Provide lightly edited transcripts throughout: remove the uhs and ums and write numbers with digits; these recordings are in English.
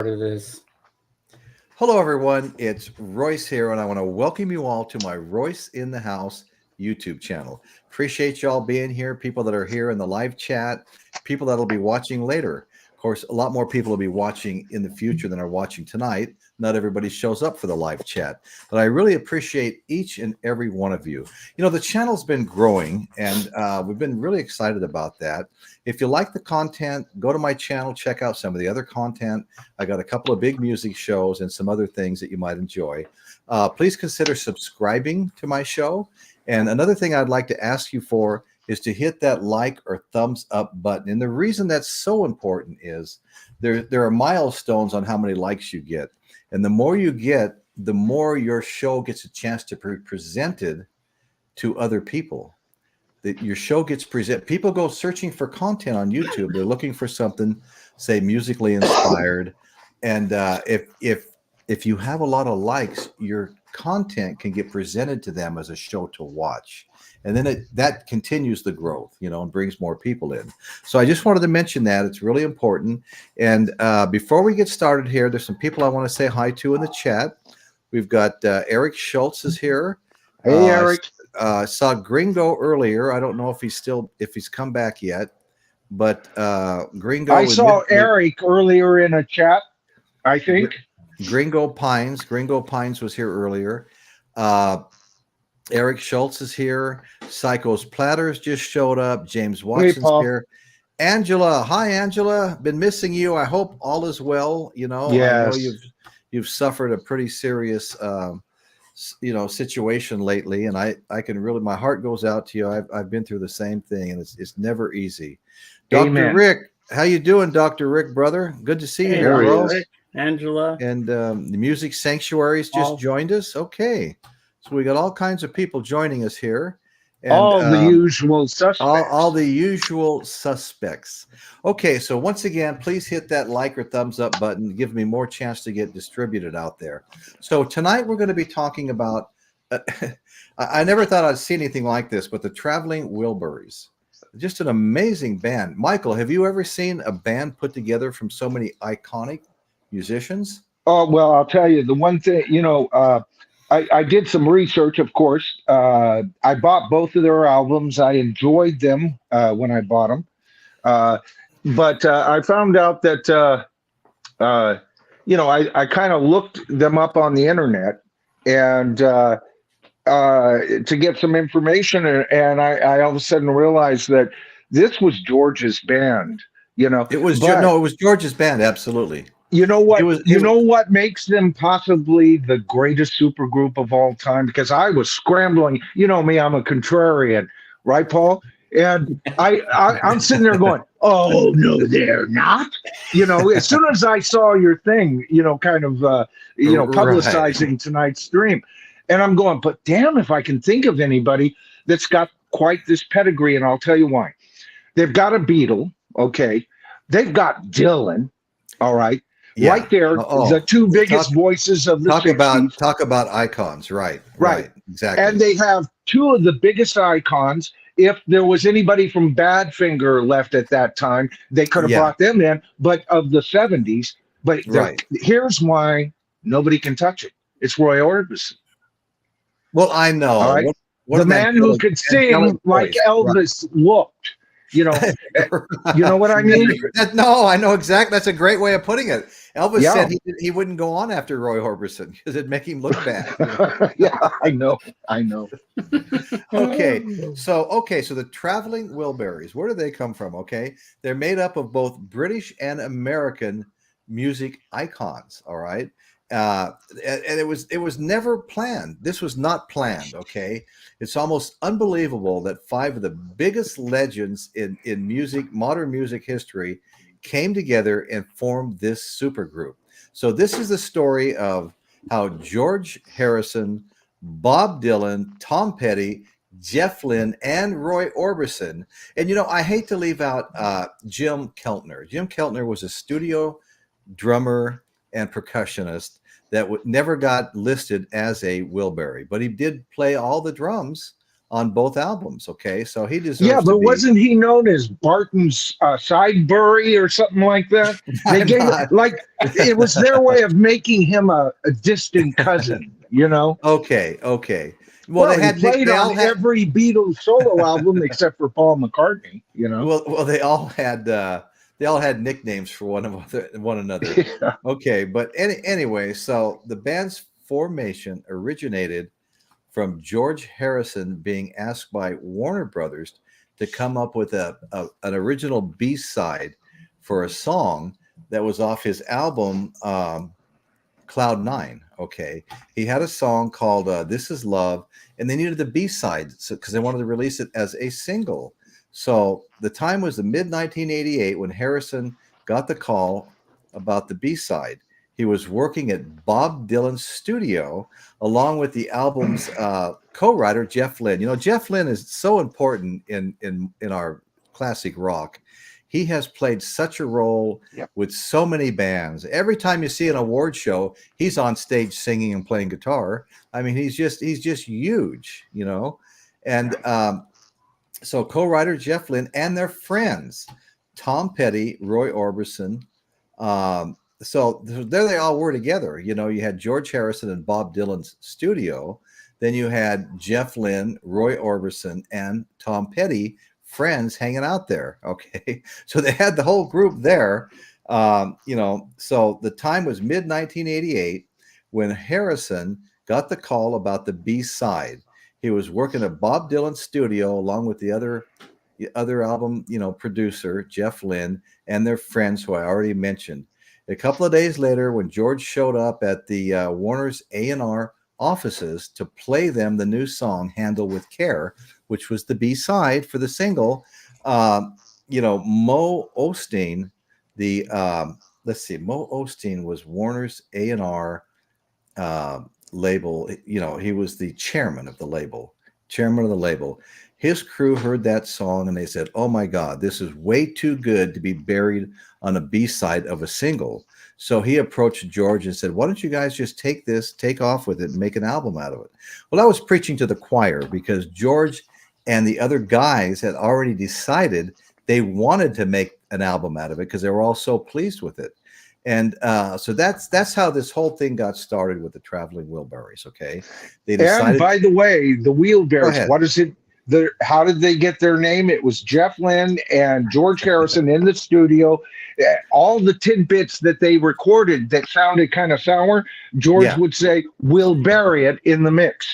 It is. Hello, everyone. It's Royce here, and I want to welcome you all to my Royce in the House YouTube channel. Appreciate y'all being here, people that are here in the live chat, people that'll be watching later. Of course, a lot more people will be watching in the future than are watching tonight. Not everybody shows up for the live chat, but I really appreciate each and every one of you. You know, the channel's been growing, and we've been really excited about that. If you like the content, go to my channel, check out some of the other content. I got a couple of big music shows and some other things that you might enjoy. Please consider subscribing to my show. And another thing I'd like to ask you for is to hit that like or thumbs up button. And the reason that's so important is there are milestones on how many likes you get. And the more you get, the more your show gets a chance to be presented to other people. That your show gets presented. People go searching for content on YouTube. They're looking for something, say, musically inspired. And if you have a lot of likes, your content can get presented to them as a show to watch. And then that continues the growth, you know, and brings more people in. So I just wanted to mention that. It's really important. And before we get started here, there's some people I want to say hi to in the chat. We've got Eric Schultz is here. Hey, Eric. Saw Gringo earlier. I don't know if he's come back yet, but Gringo. I saw Eric earlier in a chat, I think. Gringo Pines was here earlier. Eric Schultz is here. Psycho's Platters just showed up. James Watson's here. Angela, hi Angela. Been missing you. I hope all is well. You know, yes. I know you've suffered a pretty serious situation lately, and I can really, my heart goes out to you. I've been through the same thing, and it's never easy. Dr. Rick, how you doing, Dr. Rick, brother? Good to see you here, bro. Angela. And the Music Sanctuaries just joined us. Okay. So we got all kinds of people joining us here. And, all the usual suspects. All the usual suspects. Okay, so once again, please hit that like or thumbs up button. Give me more chance to get distributed out there. So tonight we're going to be talking about, I never thought I'd see anything like this, but the Traveling Wilburys. Just an amazing band. Michael, have you ever seen a band put together from so many iconic musicians? Oh, well, I'll tell you, the one thing, I did some research, of course. I bought both of their albums. I enjoyed them when I bought them. But I found out that, I kind of looked them up on the internet and to get some information. And I all of a sudden realized that this was George's band. It was George's band. Absolutely. You know what? What makes them possibly the greatest supergroup of all time? Because I was scrambling. You know me, I'm a contrarian, right, Paul? And I'm sitting there going, "Oh no, they're not." As soon as I saw your thing, publicizing tonight's stream, and I'm going, "But damn, if I can think of anybody that's got quite this pedigree," and I'll tell you why. They've got a Beatle, okay. They've got Dylan, all right. Yeah. Right there, the two biggest voices of the 60s. Talk about icons, right, exactly. And they have two of the biggest icons. If there was anybody from Badfinger left at that time, they could have brought them in, but of the 70s. But here's why nobody can touch it. It's Roy Orbison. Well, I know. All right? The man who could sing like Elvis looked. You know what I mean? No, I know exactly. That's a great way of putting it. Elvis said he wouldn't go on after Roy Orbison because it'd make him look bad. Yeah, I know. Okay, so the Traveling Wilburys, where do they come from? Okay, they're made up of both British and American music icons. All right. And it was never planned. This was not planned. Okay. It's almost unbelievable that five of the biggest legends in music, modern music history, came together and formed this supergroup. So this is the story of how George Harrison, Bob Dylan, Tom Petty, Jefflynne, and Roy Orbison. And I hate to leave out Jim Keltner. Jim Keltner was a studio drummer and percussionist that never got listed as a Wilbury, but he did play all the drums on both albums. Okay, so he Yeah, deserves to but be. wasn't he known as Barton's Sidebury or something like that? They I'm gave it not. like it was their way of making him a distant cousin, you know? Okay, okay. Well, Well, he played they on all had. every Beatles solo album except for Paul McCartney, you know? Well, they all had nicknames for one another. Yeah. Okay, but anyway, so the band's formation originated from George Harrison being asked by Warner Brothers to come up with an original B side for a song that was off his album Cloud Nine. Okay, he had a song called "This Is Love," and they needed the B side because they wanted to release it as a single. So the time was the mid 1988 when Harrison got the call about the B side. He was working at Bob Dylan's studio along with the album's co-writer Jeff Lynne. You know, Jeff Lynne is so important in our classic rock. He has played such a role Yep. with so many bands. Every time you see an award show, he's on stage singing and playing guitar. I mean, he's just huge, you know. And so co-writer Jeff Lynne and their friends, Tom Petty, Roy Orbison. So there they all were together. You know, you had George Harrison and Bob Dylan's studio. Then you had Jeff Lynne, Roy Orbison, and Tom Petty, friends hanging out there. Okay. So they had the whole group there. You know, so the time was mid 1988 when Harrison got the call about the B side. He was working at Bob Dylan's studio along with the other album, you know, producer, Jeff Lynne, and their friends who I already mentioned. A couple of days later, when George showed up at the Warner's A&R offices to play them the new song "Handle with Care," which was the B side for the single, you know, Mo Osteen, Mo Osteen was Warner's A&R label. You know, he was the chairman of the label. His crew heard that song and they said, "Oh my God, this is way too good to be buried on a B side of a single." So he approached George and said, "Why don't you guys just take off with it and make an album out of it?" Well, I was preaching to the choir because George and the other guys had already decided they wanted to make an album out of it because they were all so pleased with it. And so that's how this whole thing got started with the Traveling Wilburys. Okay, they decided. And by the way, the Go Wheelbarrows, ahead. what is it? How did they get their name? It was Jeff Lynne and George Harrison in the studio. All the tidbits that they recorded that sounded kind of sour, George would say, "We'll bury it in the mix."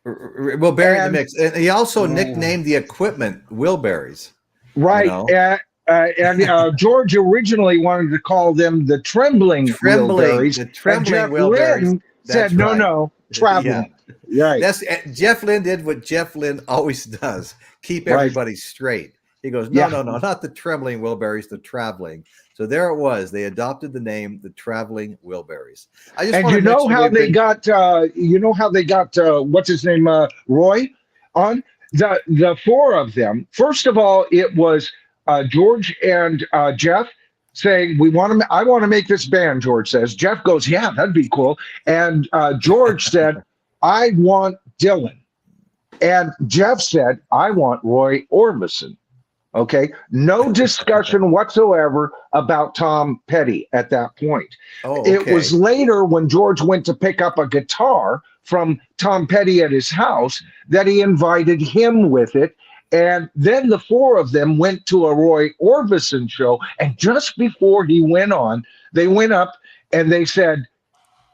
We'll bury the mix. And he also nicknamed the equipment Wilburys. Right. You know? And George originally wanted to call them the Trembling Wilburys. The Trembling and Jeff Wilburys. Lynne said, That's right. no, Traveling. Yeah. Right. That's Jeff Lynne did what Jeff Lynne always does: keep everybody straight. He goes, no, not the Trembling Wilburys, the Traveling. So there it was. They adopted the name, the Traveling Wilburys. I just And want you to know mention how they got what's his name, Roy on the four of them. First of all, it was George and Jeff saying, I want to make this band, George says. Jeff goes, yeah, that'd be cool. And George said, I want Dylan. And Jeff said, I want Roy Orbison. Okay. No discussion whatsoever about Tom Petty at that point. Oh, okay. It was later when George went to pick up a guitar from Tom Petty at his house that he invited him with it. And then the four of them went to a Roy Orbison show. And just before he went on, they went up and they said,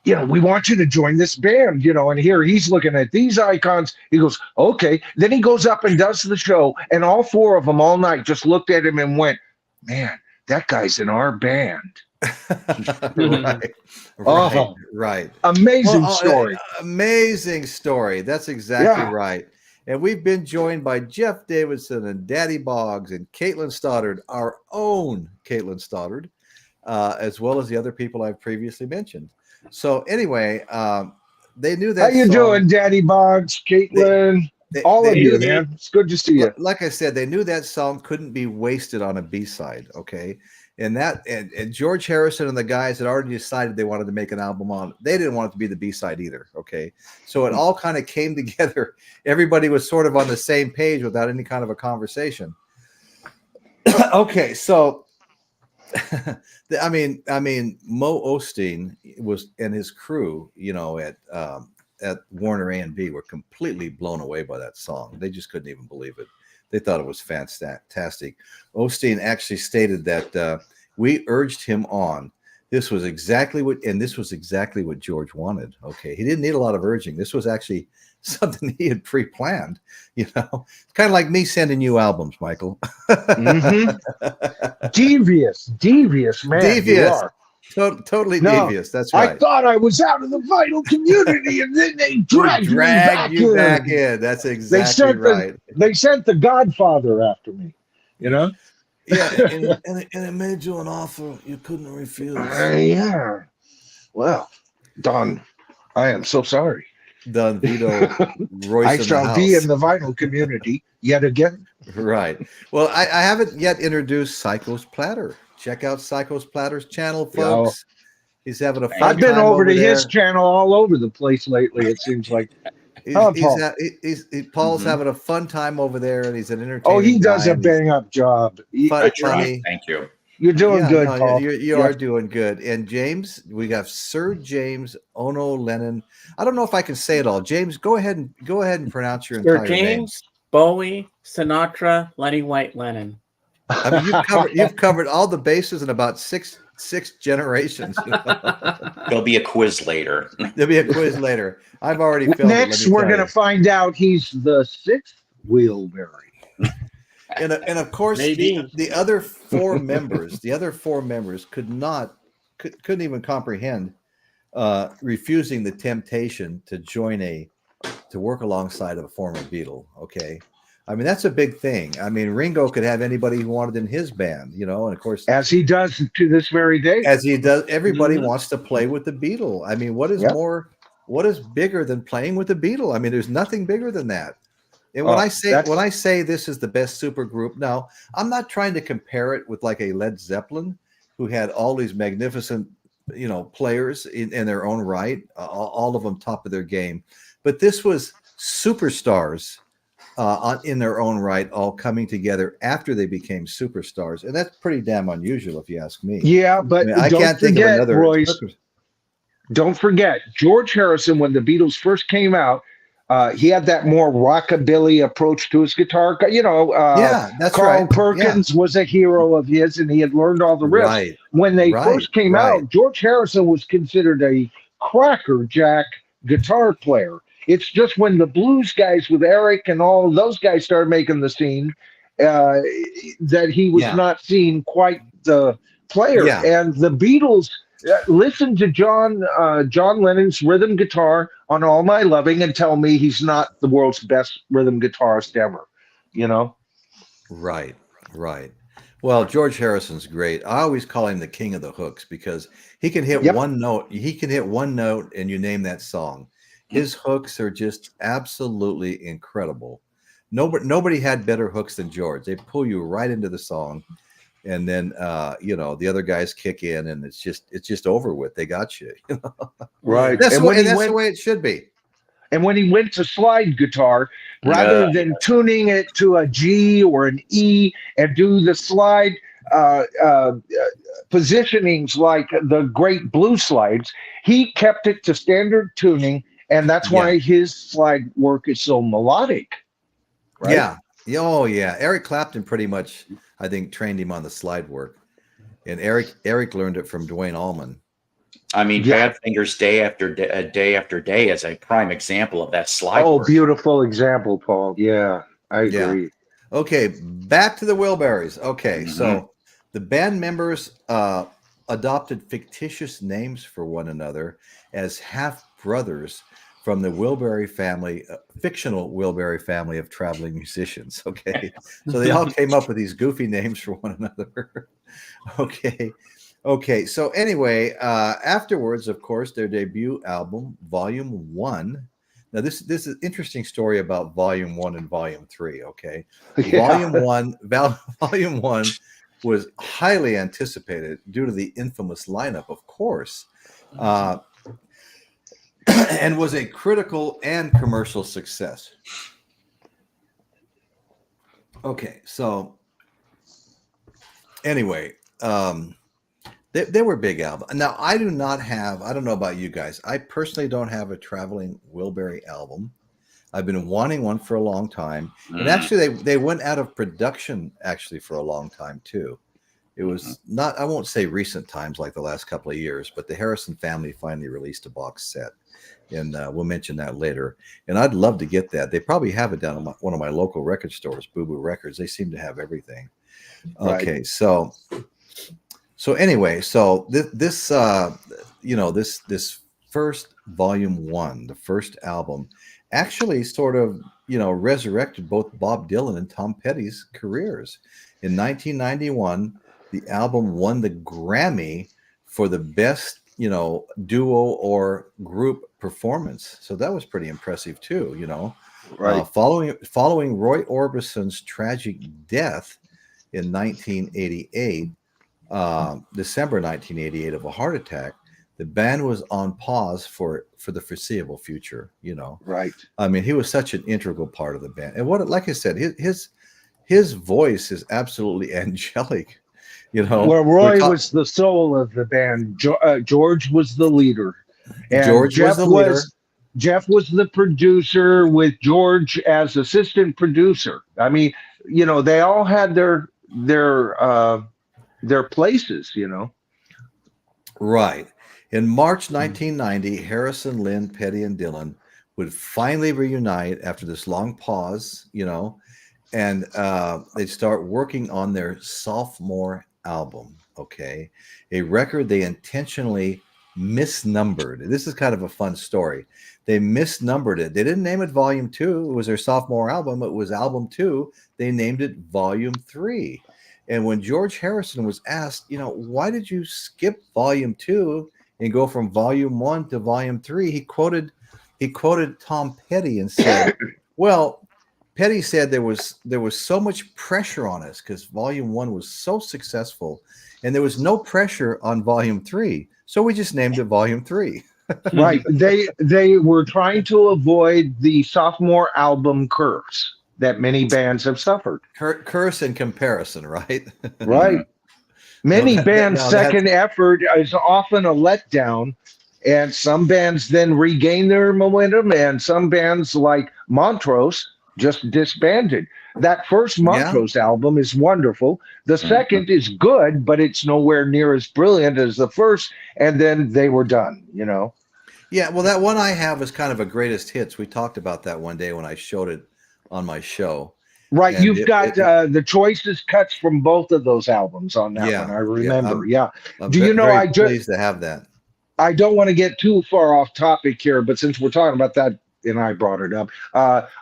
we want you to join this band, and here he's looking at these icons. He goes, okay. Then he goes up and does the show. And all four of them all night just looked at him and went, man, that guy's in our band. Right. Amazing story. Amazing story. That's exactly right. And we've been joined by Jeff Davidson and Daddy Boggs and Caitlin Stoddard, our own Caitlin Stoddard, as well as the other people I've previously mentioned. So anyway, they knew that. How you doing, Daddy Boggs, Caitlin, all of you, man? It's good to see you. Like I said, they knew that song couldn't be wasted on a B-side, okay? and George Harrison and the guys had already decided they wanted to make an album on. They didn't want it to be the B-side either. Okay, so it all kind of came together. Everybody was sort of on the same page without any kind of a conversation. Okay, so I mean, Mo Osteen was and his crew, at Warner A&B were completely blown away by that song. They just couldn't even believe it. They thought it was fantastic. Osteen actually stated that we urged him on. This was exactly what George wanted. Okay, he didn't need a lot of urging. This was actually something he had pre-planned. It's kind of like me sending you albums, Michael. Devious man. Devious. Totally devious. That's right. I thought I was out of the vital community, and then they dragged you back in. That's exactly right. They sent the Godfather after me. Yeah, and it made you an offer you couldn't refuse. Yeah. Well, Don, I am so sorry. Don Vito Royce. I shall be in the vinyl community yet again. Right. Well, I haven't yet introduced Psycho's Platter. Check out Psycho's Platter's channel, folks. He's having a fun time. I've been over to there. his channel all over the place lately, it seems like. Paul's having a fun time over there, and he's an entertainer. Oh, he does a bang-up job. Funny. Thank you. You're doing good, Paul. You are doing good. And James, we got Sir James Ono Lennon. I don't know if I can say it all. James, go ahead and pronounce your entire name. Sir James, Bowie, Sinatra, Lenny White, Lennon. I mean, you've covered all the bases in about six generations. There'll be a quiz later. I've already filled Next, we're going to find out he's the sixth Wilbury. And of course, the other four members, couldn't even comprehend refusing the temptation to to work alongside of a former Beatle. Okay. I mean, that's a big thing. I mean, Ringo could have anybody he wanted in his band, and of course, as he does to this very day. As he does, everybody wants to play with the Beatle. I mean, what is bigger than playing with the Beatle? I mean, there's nothing bigger than that. And when I say this is the best supergroup, now I'm not trying to compare it with like a Led Zeppelin, who had all these magnificent, players in their own right, all of them top of their game. But this was superstars. In their own right, all coming together after they became superstars, and that's pretty damn unusual, if you ask me. Yeah, but I can't think of another. Royce, don't forget George Harrison when the Beatles first came out. He had that more rockabilly approach to his guitar. That's Carl right. Perkins was a hero of his, and he had learned all the riffs. Right. When they first came out, George Harrison was considered a crackerjack guitar player. It's just when the blues guys with Eric and all of those guys started making the scene that he was not seen quite the player. Yeah. And the Beatles listen to John Lennon's rhythm guitar on All My Loving and tell me he's not the world's best rhythm guitarist ever. Right. Well, George Harrison's great. I always call him the king of the hooks because he can hit one note. He can hit one note and you name that song. His hooks are just absolutely incredible. Nobody had better hooks than George. They pull you right into the song, and then the other guys kick in, and it's just over with. They got you. Right. That's the way it should be. And when he went to slide guitar, rather than tuning it to a G or an E and do the slide positionings like the great blues slides, he kept it to standard tuning. And that's why his slide work is so melodic. Right? Yeah. Oh, yeah. Eric Clapton pretty much, I think, trained him on the slide work. And Eric learned it from Duane Allman. I mean, Badfinger's Day After Day is a prime example of that slide work. Beautiful example, Paul. Yeah, I agree. Yeah. Okay, back to the Wilburys. Okay, so the band members adopted fictitious names for one another as half-brothers from the Wilbury family, fictional Wilbury family of traveling musicians. Okay. So they all came up with these goofy names for one another. Okay. So anyway, afterwards, of course, their debut album, Volume 1. Now, this is an interesting story about Volume 1 and Volume 3. Okay. Volume 1 was highly anticipated due to the infamous lineup, of course, and was a critical and commercial success. Okay, so anyway, they were big albums. Now, I don't know about you guys. I personally don't have a Traveling Wilbury album. I've been wanting one for a long time. And actually, they went out of production actually for a long time, too. It was not, I won't say recent times like the last couple of years, but the Harrison family finally released a box set. And we'll mention that later. And I'd love to get that. They probably have it down at one of my local record stores, Boo Boo Records. They seem to have everything. Okay, right. So anyway, so this first volume 1, the first album, actually sort of, resurrected both Bob Dylan and Tom Petty's careers. In 1991, the album won the Grammy for the best, duo or group performance. So that was pretty impressive too, Right. Following Roy Orbison's tragic death in 1988, December 1988, of a heart attack, the band was on pause for the foreseeable future, Right. I mean, he was such an integral part of the band. And like I said, his voice is absolutely angelic, Well, Roy was the soul of the band. George was the leader. And Jeff was the producer with George as assistant producer. I mean, they all had their places, Right. In March 1990, Harrison, Lynne, Petty, and Dylan would finally reunite after this long pause, and they'd start working on their sophomore album, okay? A record they intentionally misnumbered. This is kind of a fun story. They misnumbered it. They didn't name it Volume 2. It was their sophomore album. It was Album 2. They named it Volume 3. And when George Harrison was asked, why did you skip Volume 2 and go from Volume 1 to Volume 3? He quoted Tom Petty and said, well, Petty said there was so much pressure on us because Volume 1 was so successful and there was no pressure on Volume 3. So we just named it Volume 3. Right. They were trying to avoid the sophomore album curse that many bands have suffered. Curse in comparison, right? Right. Many bands' second effort is often a letdown, and some bands then regain their momentum, and some bands like Montrose just disbanded. That first Montrose album is wonderful. The second is good, but it's nowhere near as brilliant as the first, and then they were done, Yeah, well, that one I have is kind of a greatest hits. We talked about that one day when I showed it on my show. Right, and you've got the choices cuts from both of those albums on that one. I remember. I'm very pleased to have that. I don't want to get too far off topic here, but since we're talking about that, and I brought it up,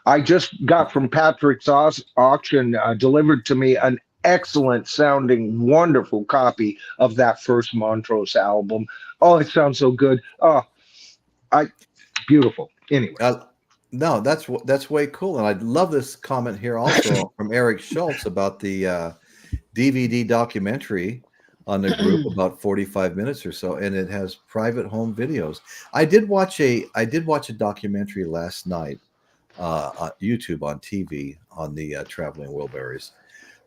I just got from Patrick's auction delivered to me an excellent sounding, wonderful copy of that first Montrose album. Oh, it sounds so good. Beautiful. Anyway. No, that's way cool. And I love this comment here also from Eric Schultz about the DVD documentary on the group, about 45 minutes or so, and it has private home videos. I did watch a documentary last night on YouTube on TV on the Traveling Wilburys.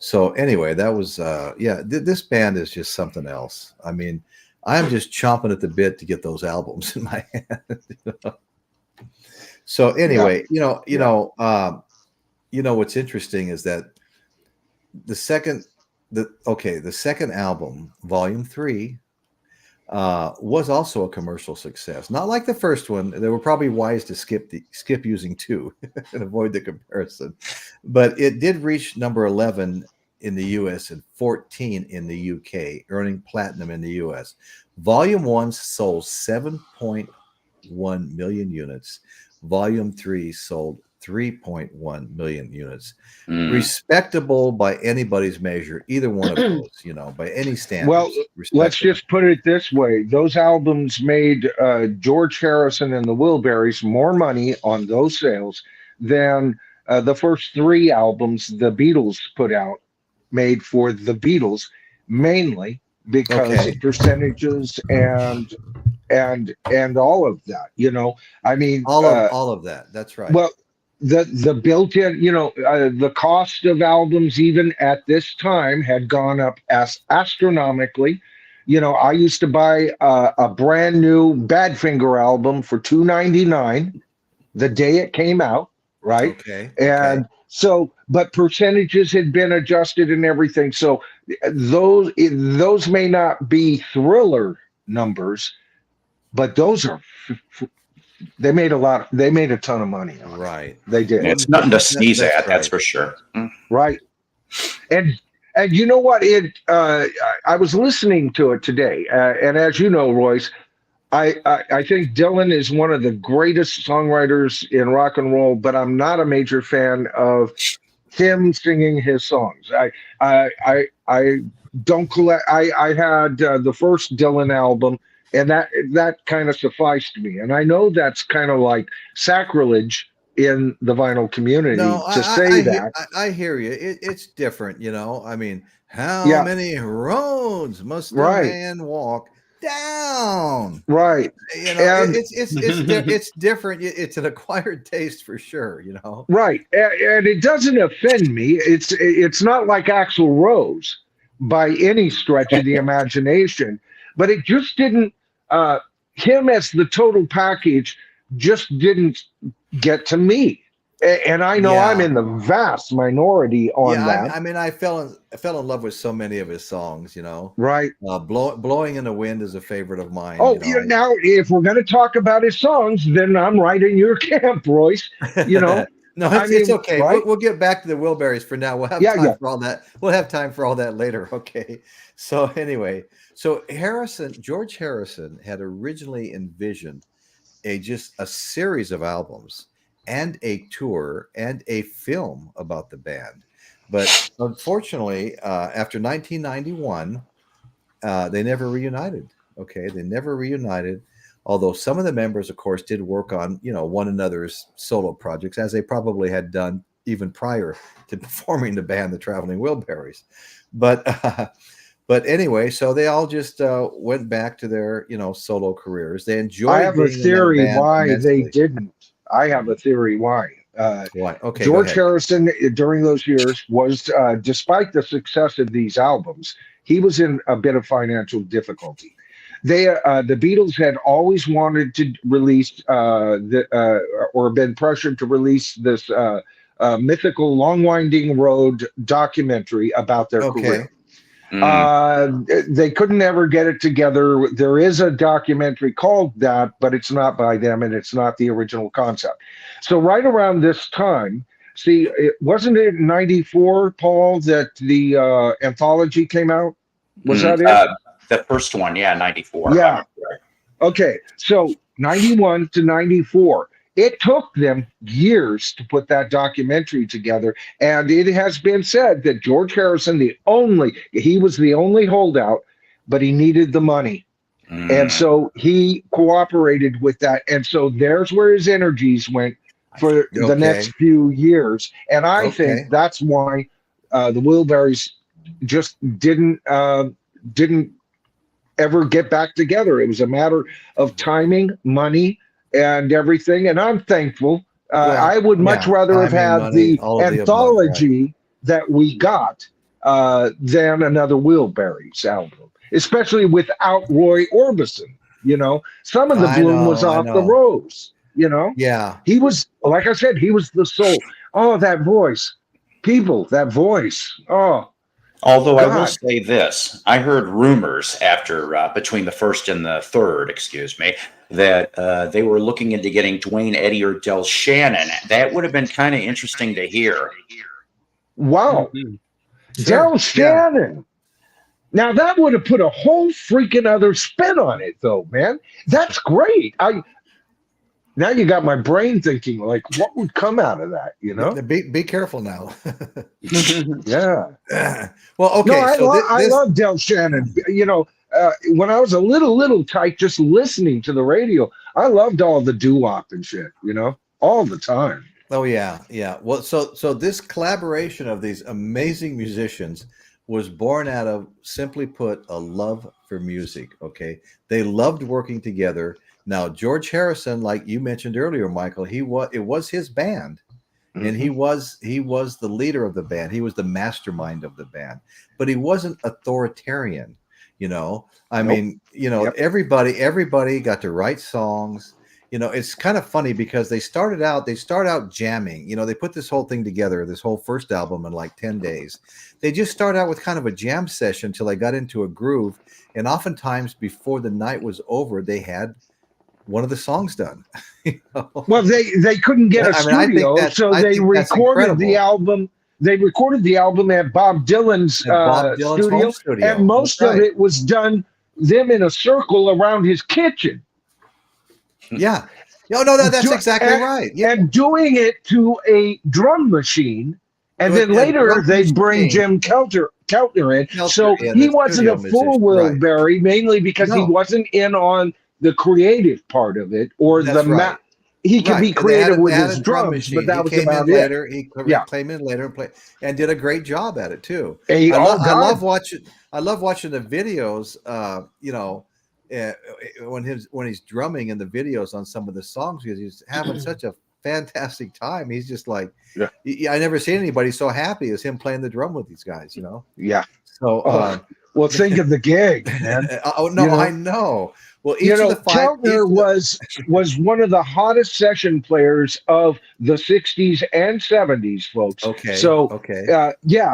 So anyway, that was this band is just something else. I mean, I'm just chomping at the bit to get those albums in my hand. So anyway, what's interesting is that the second album, Volume 3, was also a commercial success. Not like the first one. They were probably wise to skip using 2 and avoid the comparison. But it did reach number 11 in the US and 14 in the UK, earning platinum in the US. Volume 1 sold 7.1 million units. Volume 3 sold 3.1 million units. Respectable by anybody's measure, either one of those, by any standards. Well, let's just put it this way. Those albums made George Harrison and the Wilburys more money on those sales than the first 3 albums the Beatles put out made for the Beatles mainly because of percentages and all of that. I mean, all of that. That's right. well, the built-in, the cost of albums even at this time had gone up as astronomically. I used to buy a brand new Badfinger album for $2.99 the day it came out, right? Okay. And so, but percentages had been adjusted and everything. So those may not be Thriller numbers, but those are they made a ton of money on it. Right. They did. It's nothing to sneeze That's at, that's right. for sure. Right. And you know what? I was listening to it today, and as you know, Royce, I think Dylan is one of the greatest songwriters in rock and roll, but I'm not a major fan of him singing his songs. I don't collect. I had the first Dylan album, and that kind of sufficed me. And I know that's kind of like sacrilege in the vinyl community to say that. I hear you. It's different, I mean, how Yeah. many roads must a Right. man walk down? Right. And- it's different. It's an acquired taste for sure, Right. And it doesn't offend me. It's not like Axl Rose by any stretch of the imagination, but it just didn't him as the total package just didn't get to me. And I know I'm in the vast minority on that. I mean, I fell in love with so many of his songs, Right. Blowing in the Wind is a favorite of mine. Oh, now if we're going to talk about his songs, then I'm right in your camp, Royce. No, it's okay. Right? We'll get back to the Wilburys for now. We'll have time for all that. We'll have time for all that later. Okay. So anyway, George Harrison had originally envisioned just a series of albums and a tour and a film about the band. But unfortunately, after 1991, they never reunited. Okay. They never reunited. Although some of the members, of course, did work on, one another's solo projects, as they probably had done even prior to forming the band, the Traveling Wilburys. But anyway, so they all just went back to their, solo careers. They enjoyed. I have a theory why they didn't. I have a theory why. Why? Okay. George Harrison during those years was, despite the success of these albums, he was in a bit of financial difficulty. The Beatles had always wanted to release or been pressured to release this mythical Long Winding Road documentary about their career. They couldn't ever get it together. There is a documentary called that, but it's not by them and it's not the original concept. So right around this time, wasn't it 94, Paul, that the anthology came out? Was that it? The first one, 94. Yeah. Okay, so 91 to 94. It took them years to put that documentary together, and it has been said that George Harrison, he was the only holdout, but he needed the money. And so he cooperated with that. And so there's where his energies went for the next few years. And I think that's why the Wilburys just didn't ever get back together. It was a matter of timing, money, and everything. And I'm thankful. I would much rather have had the anthology that we got than another Wilburys album, especially without Roy Orbison. Some of the bloom was off the rose. Yeah. He was, like I said, he was the soul. Oh, that voice. People, that voice. Oh. Although God. I will say this, I heard rumors after between the first and the third, that they were looking into getting Dwayne Eddy or Del Shannon. That would have been kind of interesting to hear. Wow. Mm-hmm. Del Shannon. Now that would have put a whole freaking other spin on it, though, man. That's great. Now you got my brain thinking, like, what would come out of that, Be careful now. Yeah. Well, okay. No, I love Del Shannon. When I was a little tight, just listening to the radio, I loved all the doo-wop and shit, all the time. Oh, yeah. Yeah. Well, so this collaboration of these amazing musicians was born out of, simply put, a love for music. Okay, they loved working together. Now, George Harrison, like you mentioned earlier, Michael, it was his band, and he was the leader of the band. He was the mastermind of the band, but he wasn't authoritarian. I Nope. mean, Yep. everybody got to write songs. It's kind of funny because they start out jamming. They put this whole thing together, this whole first album, in like 10 days. They just start out with kind of a jam session until they got into a groove. And oftentimes before the night was over, they had one of the songs done. Well, they couldn't get a studio, so they recorded the album. They recorded the album at Bob Dylan's, studio, home studio, and most of it was done them in a circle around his kitchen. Yeah. No, that's exactly right. Yeah. And doing it to a drum machine, and then later they bring Jim Keltner in. So he wasn't a full Wilbury, mainly because he wasn't in on the creative part of it, or he could be creative with his drums, but that was about it. Later, he came in later and played and did a great job at it too. I love watching the videos. When he's drumming in the videos on some of the songs, because he's having such a fantastic time. He's just like, I never seen anybody so happy as him playing the drum with these guys. Yeah. So, well, think of the gig, man. I know. Well, each of the five, Keltner was one of the hottest session players of the 60s and 70s, folks. Okay. So,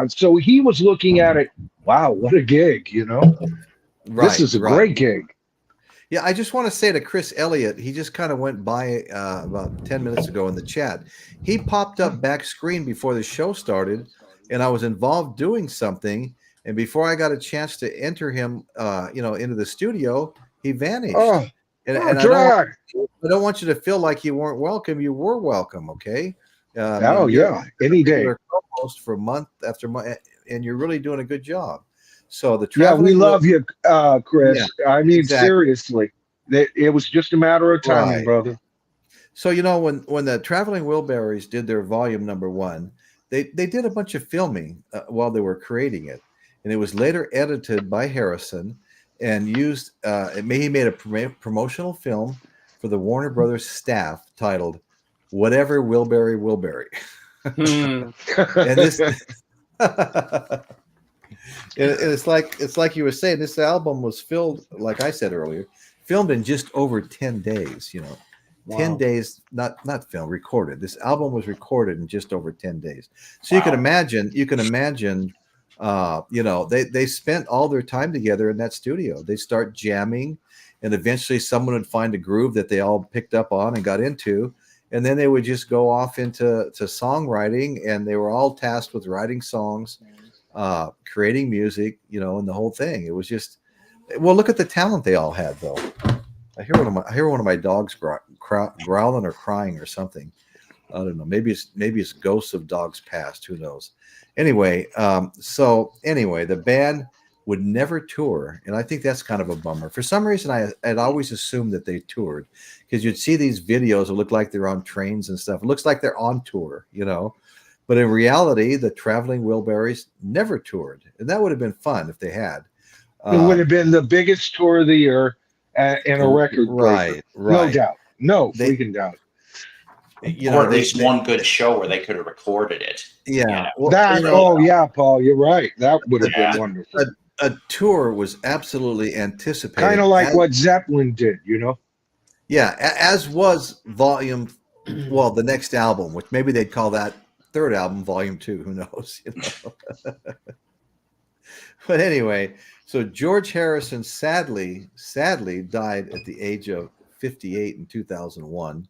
so he was looking at it. Wow, what a gig, This is a great gig. Yeah, I just want to say to Chris Elliott, he just kind of went by about 10 minutes ago in the chat. He popped up back screen before the show started, and I was involved doing something. And before I got a chance to enter him, into the studio, he vanished. I don't want you to feel like you weren't welcome. You were welcome, okay? Any day. You're co-host for month after month, and you're really doing a good job. So we love you, Chris. Yeah, I mean, seriously, it was just a matter of time, brother. So when the Traveling Wilburys did their volume number 1, they did a bunch of filming while they were creating it, and it was later edited by Harrison and used. He made a promotional film for the Warner Brothers staff titled "Whatever Wilbury Wilbury," and this. It's like you were saying, this album was like I said earlier, filmed in just over 10 days. 10 days, not filmed, recorded. This album was recorded in just over 10 days. So you can imagine, they spent all their time together in that studio. They start jamming, and eventually someone would find a groove that they all picked up on and got into. And then they would just go off into songwriting, and they were all tasked with writing songs, creating music, and the whole thing. It was just, look at the talent they all had, though. I hear one of my dogs growling or crying or something. I don't know. Maybe it's ghosts of dogs past. Who knows? Anyway, the band would never tour, and I think that's kind of a bummer. For some reason, I'd always assumed that they toured, because you'd see these videos that look like they're on trains and stuff. It looks like they're on tour, But in reality, the Traveling Wilburys never toured, and that would have been fun if they had. It would have been the biggest tour of the year in a record breaker. Right. No doubt. No freaking doubt. Or at least one good show where they could have recorded it. Yeah. Paul, you're right. That would have been wonderful. A tour was absolutely anticipated. Kind of like what Zeppelin did, Yeah, as was the next album, which maybe they'd call that third album, Volume 2. Who knows? But anyway, so George Harrison sadly died at the age of 58 in 2001.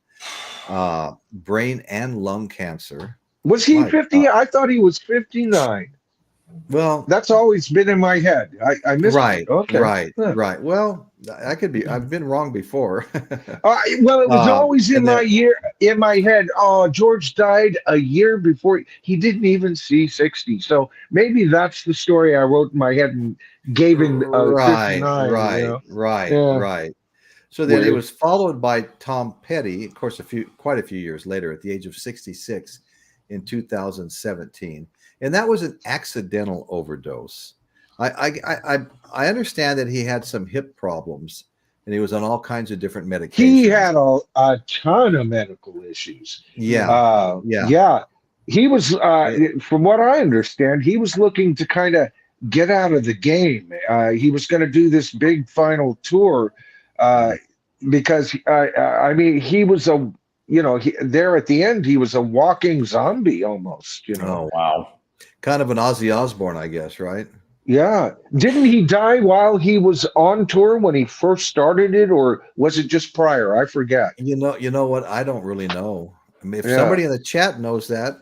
Brain and lung cancer. Was he 50? I thought he was 59. Well, that's always been in my head. I missed it. Okay. Right. Well, I've been wrong before. It was always in my head. Oh, George died a year before. He didn't even see 60. So maybe that's the story I wrote in my head and gave him 59. Right. So then it was followed by Tom Petty, of course, quite a few years later, at the age of 66 in 2017. and that was an accidental overdose. I understand that he had some hip problems, and he was on all kinds of different medications. He had a ton of medical issues. Yeah, yeah. He was, from what I understand, he was looking to kind of get out of the game. He was going to do this big final tour because, I mean, he was there at the end, he was a walking zombie almost, Oh, wow. Kind of an Ozzy Osbourne, I guess, right? Yeah. Didn't he die while he was on tour when he first started it, or was it just prior? I forget. You know what? I don't really know. I mean, if somebody in the chat knows that,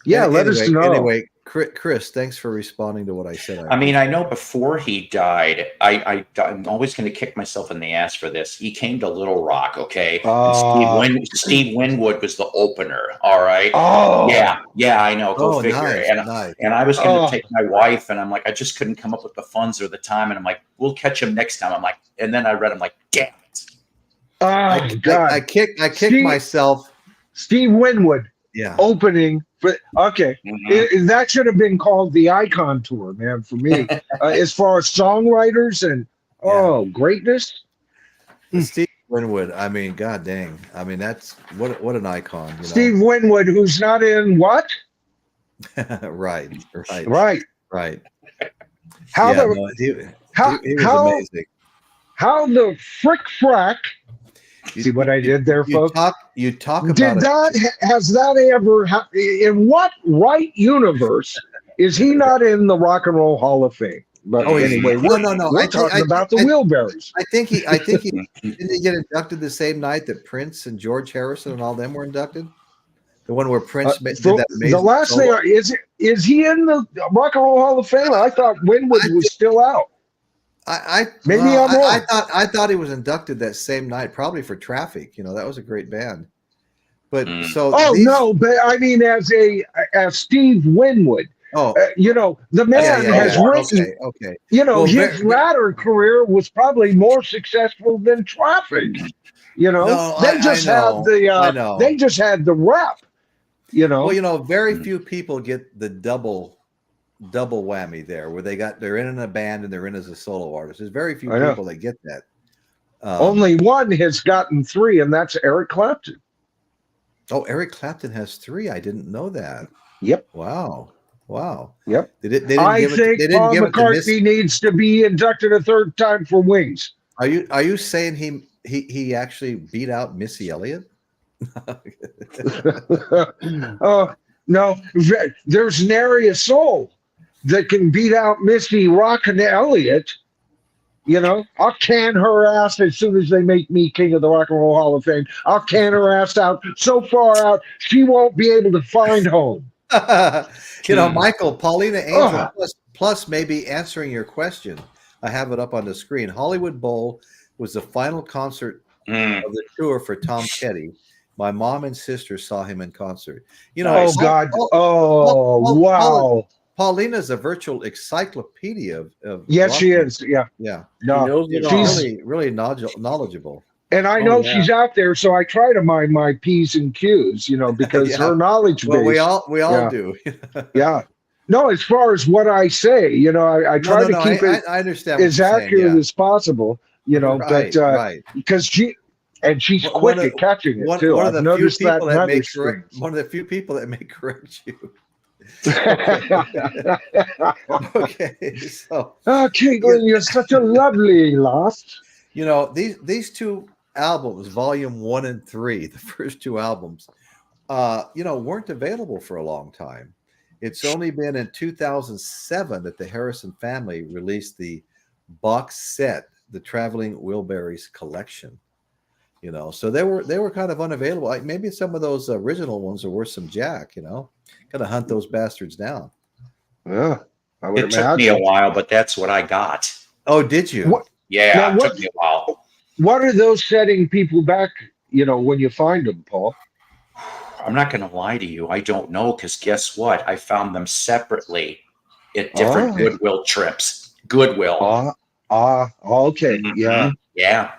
let us know. Anyway, Chris, thanks for responding to what I said. I mean, I know before he died, I'm always going to kick myself in the ass for this. He came to Little Rock, okay? Steve Winwood was the opener, all right? Oh. Yeah, I know. Go figure. Nice. And I was going to take my wife, and I'm like, I just couldn't come up with the funds or the time. And I'm like, we'll catch him next time. I'm like, and then I read, I'm like, damn it. Oh, God. I kicked myself. Steve Winwood. Yeah. Opening. But okay, that should have been called the Icon Tour, man, for me. As far as songwriters and greatness. Steve Winwood, I mean, god dang. I mean, that's what an icon. You know? Steve Winwood, who's not in what? Right. How he was amazing. How the frick frack? See what I did there, folks? You talk about has that ever in what right universe is he not in the Rock and Roll Hall of Fame? But anyway, no. We're talking about the Wilburys. I think he didn't he get inducted the same night that Prince and George Harrison and all them were inducted. The one where Prince did that amazing. The last solo. thing is he in the Rock and Roll Hall of Fame? I thought Winwood was still out. I'm wrong. I thought he was inducted that same night, probably for Traffic. You know, that was a great band. But but I mean, as Steve Winwood. The man has written. Okay. His latter career was probably more successful than Traffic. They just had the rep. Well, very few people get the double whammy there, where they're in a band and they're in as a solo artist. There's very few people that get that. Only one has gotten 3, and that's Eric Clapton. Oh, Eric Clapton has 3. I didn't know that. Yep. Wow. Yep. I think Paul McCartney needs to be inducted a 3rd time for Wings. Are you saying he actually beat out Missy Elliott? No. There's nary a soul that can beat out Missy Rockin' Elliott. I'll can her ass as soon as they make me king of the Rock and Roll Hall of Fame. I'll can her ass out so far out she won't be able to find home. Michael, Paulina Angel plus maybe answering your question. I have it up on the screen. Hollywood Bowl was the final concert of the tour for Tom Petty. My mom and sister saw him in concert. Wow. Paulina's a virtual encyclopedia of yes, she is. Yeah. No, she's really knowledgeable. And I know she's out there, so I try to mind my P's and Q's, because her knowledge base. Well, we all do. Yeah. No, as far as what I say, I try to keep it I understand as accurate as possible, but because she's quick at catching it too. I've noticed that. One of the few people that may correct you. Okay, so Caitlin, you're such a lovely lass. These 2 albums, Volume 1 and 3, the first 2 albums, weren't available for a long time. It's only been in 2007 that the Harrison family released the box set, the Traveling Wilburys collection. So they were kind of unavailable. Like maybe some of those original ones are worth some jack. Gotta hunt those bastards down. Yeah, it took me a while, but that's what I got. Oh, did you? It took me a while. What are those setting people back? When you find them, Paul. I'm not going to lie to you. I don't know, because guess what? I found them separately at different Goodwill trips. Goodwill. Okay. Mm-hmm. Yeah.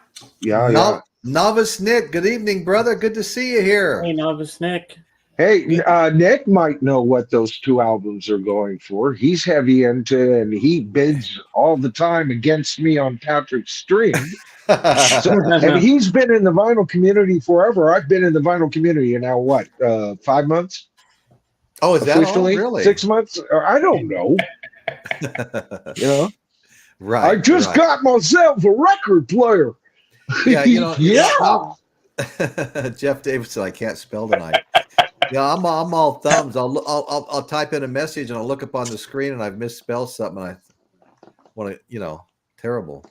Novice Nick, good evening, brother. Good to see you here. Hey, Novice Nick. Hey, Nick might know what those two albums are going for. He's heavy into, and he bids all the time against me on Patrick's stream. So, and he's been in the vinyl community forever. I've been in the vinyl community now, what, 5 months Oh, is that all? officially? Really? 6 months? Or I don't know. You know, Right. I just got myself a record player. Yeah, Yeah. Jeff Davidson, I can't spell tonight. Yeah, I'm all thumbs. I'll type in a message and I'll look up on the screen and I've misspelled something. And I want to, terrible.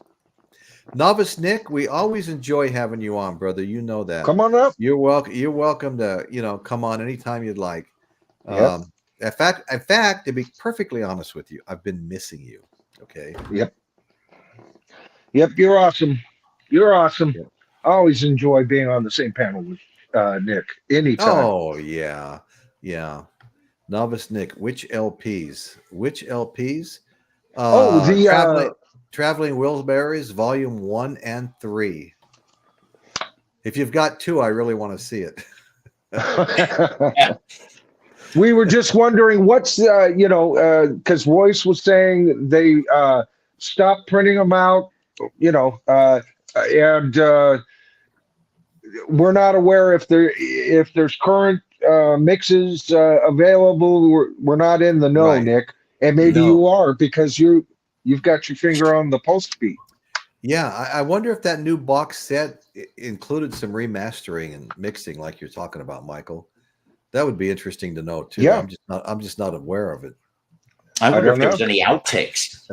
Novice Nick, we always enjoy having you on, brother. You know that. Come on up. You're welcome. You're welcome to, come on anytime you'd like. Yep. In fact, to be perfectly honest with you, I've been missing you. Okay. Yep. You're awesome. You're awesome. Yep. I always enjoy being on the same panel with Nick anytime. Oh yeah. Novice Nick, which LPs? Traveling Wilburys, Volume 1 and 3. If you've got 2, I really want to see it. We were just wondering what's because Royce was saying they stopped printing them out, and we're not aware if there's current mixes available. We're not in the know, Right. Nick, and maybe No. you are because you've got your finger on the pulse beat. Yeah, I wonder if that new box set included some remastering and mixing, like you're talking about, Michael. That would be interesting to know too. Yeah. I'm just not aware of it. I wonder if don't there know. was any outtakes.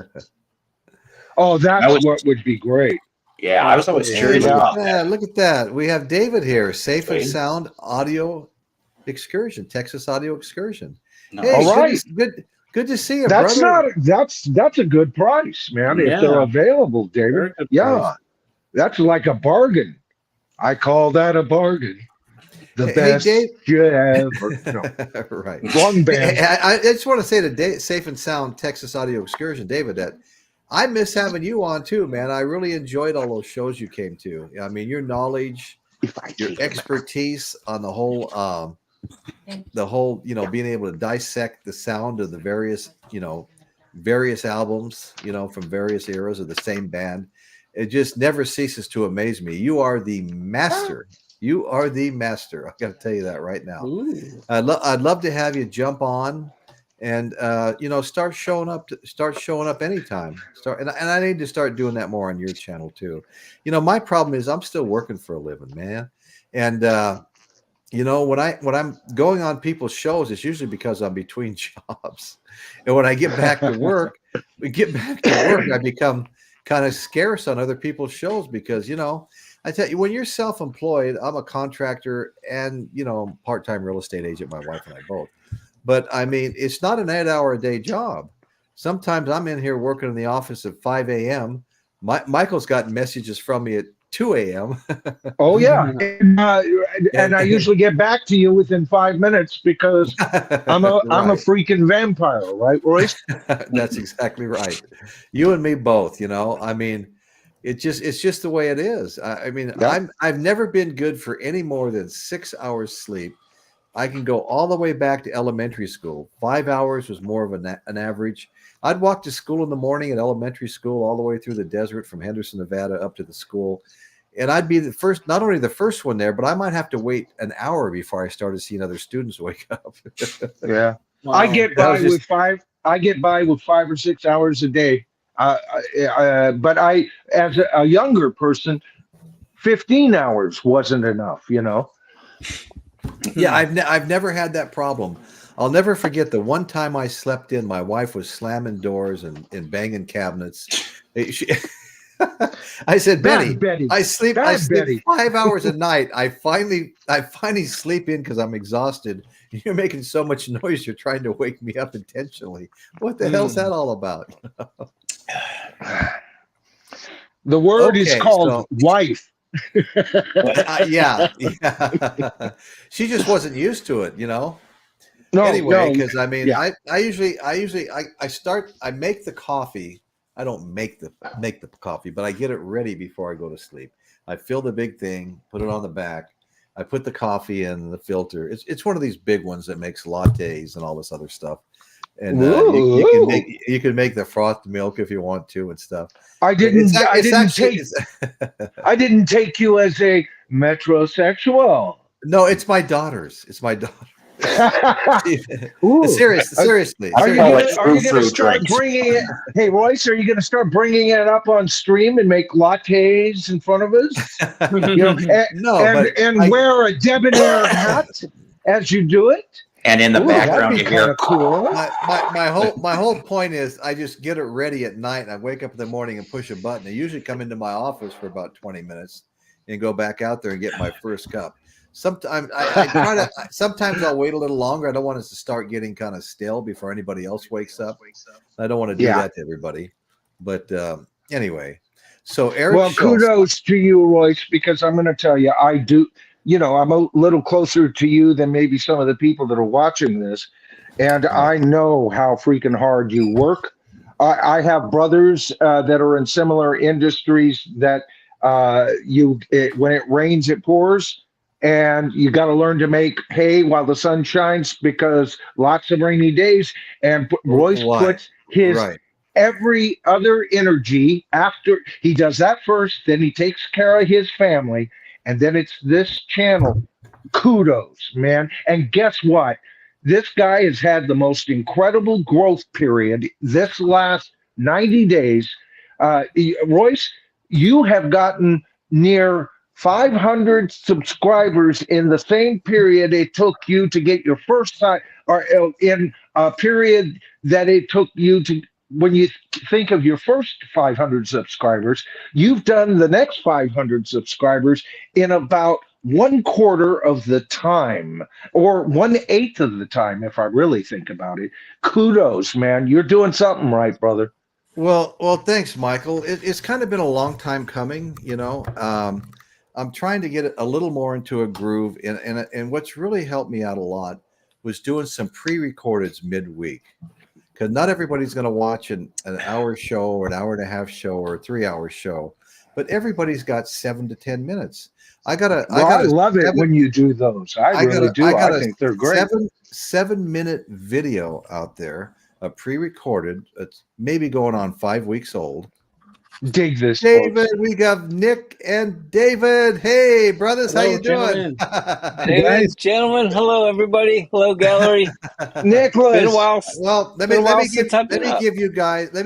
Oh, that's was- what would be great. Yeah, I was always Hey, curious about that. yeah, look at that. We have David here, Safe and Sweet. Sound Audio Excursion, Texas Audio Excursion. No. Hey, All right. good to see you, That's brother. that's a good price, man. Yeah. If they're available, Very David. good Yeah, price. that's like a bargain. I call that a bargain. The Hey, best Dave. you ever. No, Right. wrong band. I just want to say to Safe and Sound Texas Audio Excursion, David, that I miss having you on too, man. I really enjoyed all those shows you came to. I mean, your knowledge, your expertise on the whole, being able to dissect the sound of the various albums, from various eras of the same band. It just never ceases to amaze me. You are the master. You are the master. I got to tell you that right now. Ooh. I'd love to have you jump on and start showing up anytime. And I need to start doing that more on your channel too. My problem is I'm still working for a living, man. And when I'm going on people's shows, it's usually because I'm between jobs. And when I get back to work, I become kind of scarce on other people's shows because, I tell you, when you're self-employed, I'm a contractor and, part-time real estate agent, my wife and I both. But I mean, it's not an 8-hour-a-day job. Sometimes I'm in here working in the office at 5 a.m. Michael's gotten messages from me at 2 a.m. Oh yeah, and I usually get back to you within 5 minutes because I'm a freaking vampire, right, Royce? That's exactly right. You and me both. I mean, it's just the way it is. Yeah. I've never been good for any more than 6 hours sleep. I can go all the way back to elementary school. 5 hours was more of an average. I'd walk to school in the morning at elementary school all the way through the desert from Henderson, Nevada, up to the school. And I'd be not only the first one there, but I might have to wait an hour before I started seeing other students wake up. Yeah, Wow. I get That by was just- with 5. I get by with 5 or 6 hours a day. But as a younger person, 15 hours wasn't enough. Yeah, I've never had that problem. I'll never forget the one time I slept in. My wife was slamming doors and banging cabinets. I said, Bad Betty, Betty. I sleep Bad Betty. 5 hours a night. I finally sleep in because I'm exhausted. You're making so much noise. You're trying to wake me up intentionally. What the hell's that all about? The word is Okay, called wife. Yeah. She just wasn't used to it, No, anyway, because I mean, yeah. I usually I make the coffee. I don't make the coffee, but I get it ready before I go to sleep. I fill the big thing, put it on the back, I put the coffee in the filter. It's one of these big ones that makes lattes and all this other stuff. And you can make the frothed milk if you want to and stuff. I didn't take you as a metrosexual. No, it's my daughter's. It's my daughter. Seriously. Are you going to start bringing it? Hey, Royce, are you going to start bringing it up on stream and make lattes in front of us? Wear a debonair hat as you do it. And in the background, you hear cool. My whole point is, I just get it ready at night. And I wake up in the morning and push a button. I usually come into my office for about 20 minutes and go back out there and get my first cup. Sometimes sometimes I'll wait a little longer. I don't want us to start getting kind of stale before anybody else wakes up. I don't want to do that to everybody. But anyway, so Eric. Well, kudos to you, Royce, because I'm going to tell you, I do. I'm a little closer to you than maybe some of the people that are watching this, and I know how freaking hard you work. I have brothers that are in similar industries that when it rains, it pours. And you got to learn to make hay while the sun shines, because lots of rainy days. And Royce puts his every other energy after he does that first, then he takes care of his family, and then it's this channel. Kudos, man. And guess what? This guy has had the most incredible growth period this last 90 days. Royce, you have gotten near 500 subscribers in the same period it took you to get your first time, or in a period that it took you to, when you think of your first 500 subscribers, you've done the next 500 subscribers in about 1/4 of the time, or 1/8 of the time, if I really think about it. Kudos, man. You're doing something right, brother. Well, thanks, Michael. It's kind of been a long time coming, I'm trying to get it a little more into a groove, and what's really helped me out a lot was doing some pre-recordeds midweek, because not everybody's going to watch an hour show or an hour and a half show or a 3-hour show, but everybody's got 7 to 10 minutes. I love it when you do those. I really do. I think they're great. 7-minute video out there, pre-recorded. It's maybe going on 5 weeks old. Dig this, David. Folks. We got Nick and David. Hey, brothers, hello, how you doing? Hey, gentlemen. Hello, everybody. Hello, gallery. Nicholas. Been a while. Well, let me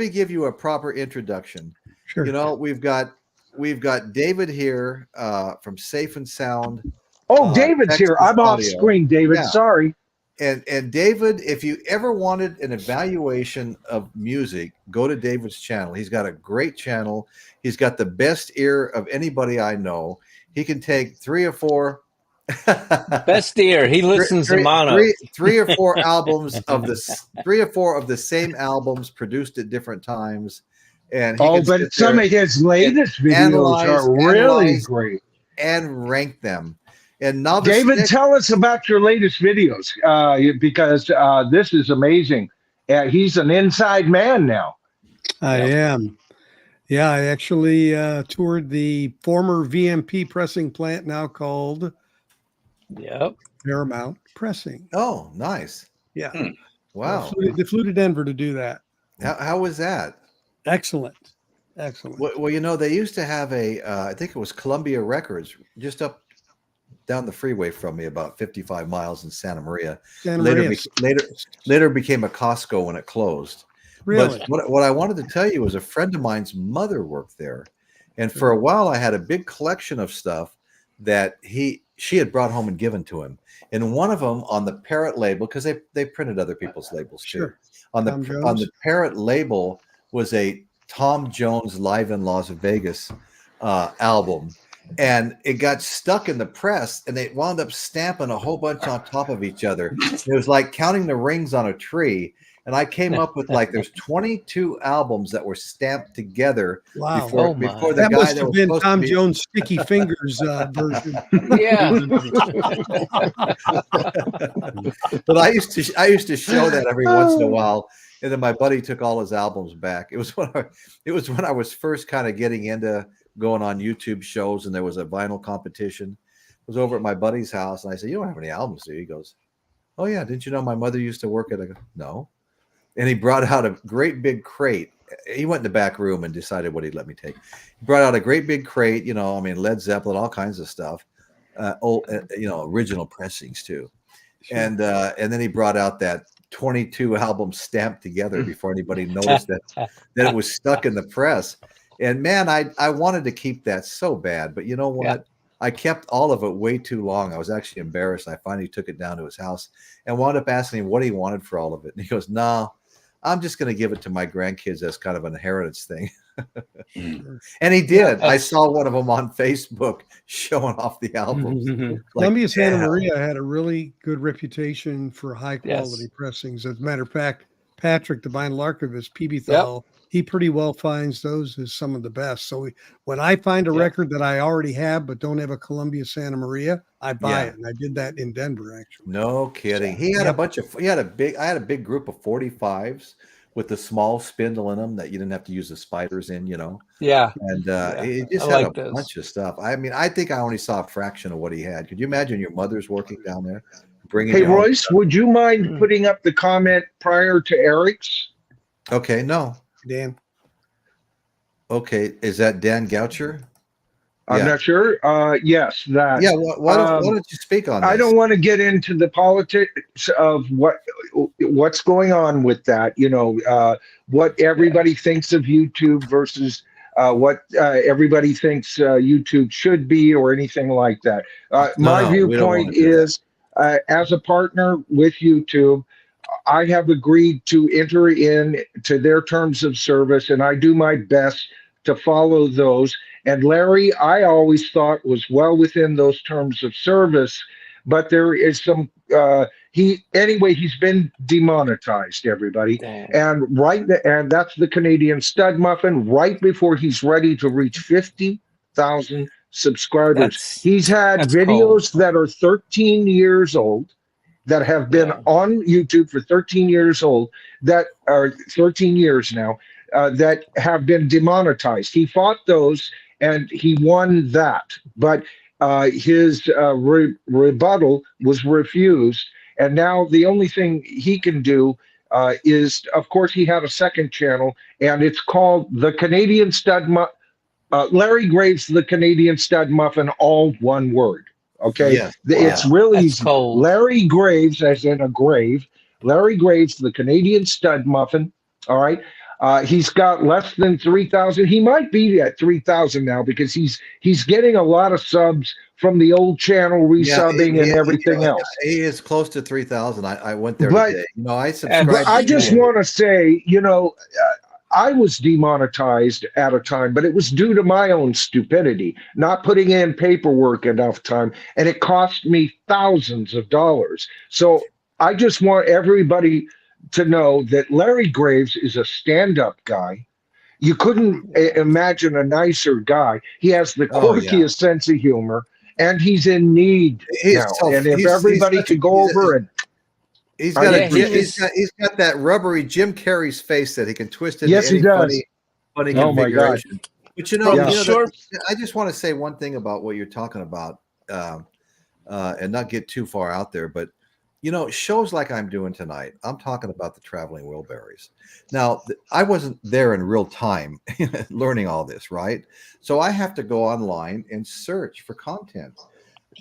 give you a proper introduction. Sure. We've got David here from Safe and Sound. Oh, David's Texas here. I'm off screen, David. Yeah. Sorry. And David, if you ever wanted an evaluation of music, go to David's channel. He's got a great channel. He's got the best ear of anybody I know. He can take 3 or 4 best ear. He listens to mono. 3 or 4 albums of this, 3 or 4 of the same albums produced at different times. And but some of his latest videos are really great. And rank them. And David, tell us about your latest videos, because this is amazing. He's an inside man now. I am. Yeah, I actually toured the former VMP pressing plant, now called Paramount Pressing. Oh, nice. Yeah. Wow. They flew to Denver to do that. How was that? Excellent. Well, they used to have I think it was Columbia Records, just up down the freeway from me, about 55 miles in Santa Maria. Later became a Costco when it closed. Really? But what I wanted to tell you was a friend of mine's mother worked there. And for a while I had a big collection of stuff that she had brought home and given to him. And one of them on the Parrot label, because they printed other people's labels too. Sure. On the Parrot label was a Tom Jones Live in Las Vegas album. And it got stuck in the press, and they wound up stamping a whole bunch on top of each other. It was like counting the rings on a tree. And I came up with there's 22 albums that were stamped together. Wow. Before the that guy must that have was been supposed Tom to be, Jones' Sticky Fingers version. Yeah. But I used to show that every once in a while. And then my buddy took all his albums back. It was when I was first kind of getting into going on YouTube shows, and there was a vinyl competition. was over at my buddy's house, and I said, "You don't have any albums, do you?" He goes, "Oh yeah, didn't you know my mother used to work at a?" No. And he brought out a great big crate. He went in the back room and decided what he'd let me take. He brought out a great big crate, you know, I mean, Led Zeppelin, all kinds of stuff, original pressings too. Sure. And then he brought out that 22 albums stamped together before anybody noticed that it was stuck in the press. And man, I wanted to keep that so bad, but you know what? Yeah. I kept all of it way too long. I was actually embarrassed. I finally took it down to his house and wound up asking him what he wanted for all of it. And he goes, "No, I'm just going to give it to my grandkids as kind of an inheritance thing." And he did. I saw one of them on Facebook showing off the albums. Columbia Santa Maria had a really good reputation for high quality pressings. As a matter of fact, Patrick, the vinyl archivist, PB Thal, he pretty well finds those as some of the best. So when I find a record that I already have but don't have a Columbia Santa Maria, I buy it. And I did that in Denver, actually. No kidding. He had I had a big group of 45s with the small spindle in them that you didn't have to use the spiders in, you know. Yeah. And it just had a bunch of stuff. I mean, I think I only saw a fraction of what he had. Could you imagine your mother's working down there? Hey, Royce, would you mind putting up the comment prior to Eric's? Okay, no. Dan. Okay, is that Dan Goucher? I'm not sure. Yes, that. Yeah, why don't you speak on this? I don't want to get into the politics of what's going on with that. You know, what everybody thinks of YouTube versus what everybody thinks YouTube should be, or anything like that. My viewpoint is, as a partner with YouTube, I have agreed to enter into their terms of service, and I do my best to follow those. And Larry, I always thought was well within those terms of service, but there is some, he's been demonetized, everybody. Dang. And that's the Canadian Stud Muffin, right before he's ready to reach 50,000 subscribers. He's had videos that are 13 years old, that have been on YouTube for 13 years old, that are 13 years now, that have been demonetized. He fought those and he won that, but his rebuttal was refused. And now the only thing he can do is, of course, he had a second channel, and it's called the Canadian Stud Larry Graves, the Canadian Stud Muffin, all one word. Okay, it's really easy. Larry Graves, as in a grave. Larry Graves, the Canadian Stud Muffin. All right. He's got less than 3,000. He might be at 3,000 now, because he's getting a lot of subs from the old channel, resubbing and everything else. He is close to 3,000. I went there today. You know, I subscribed. I just want to say, you know, I was demonetized at a time, but it was due to my own stupidity, not putting in paperwork enough time, and it cost me thousands of dollars. So I just want everybody to know that Larry Graves is a stand-up guy. You couldn't imagine a nicer guy. He has the quirkiest sense of humor, and he's in need now. And if everybody could go over and he's got that rubbery Jim Carrey's face that he can twist into any funny configuration. But you know, I just want to say one thing about what you're talking about, and not get too far out there, but you know, shows like I'm doing tonight, I'm talking about the Traveling Wilburys. Now, I wasn't there in real time learning all this, right? So I have to go online and search for content.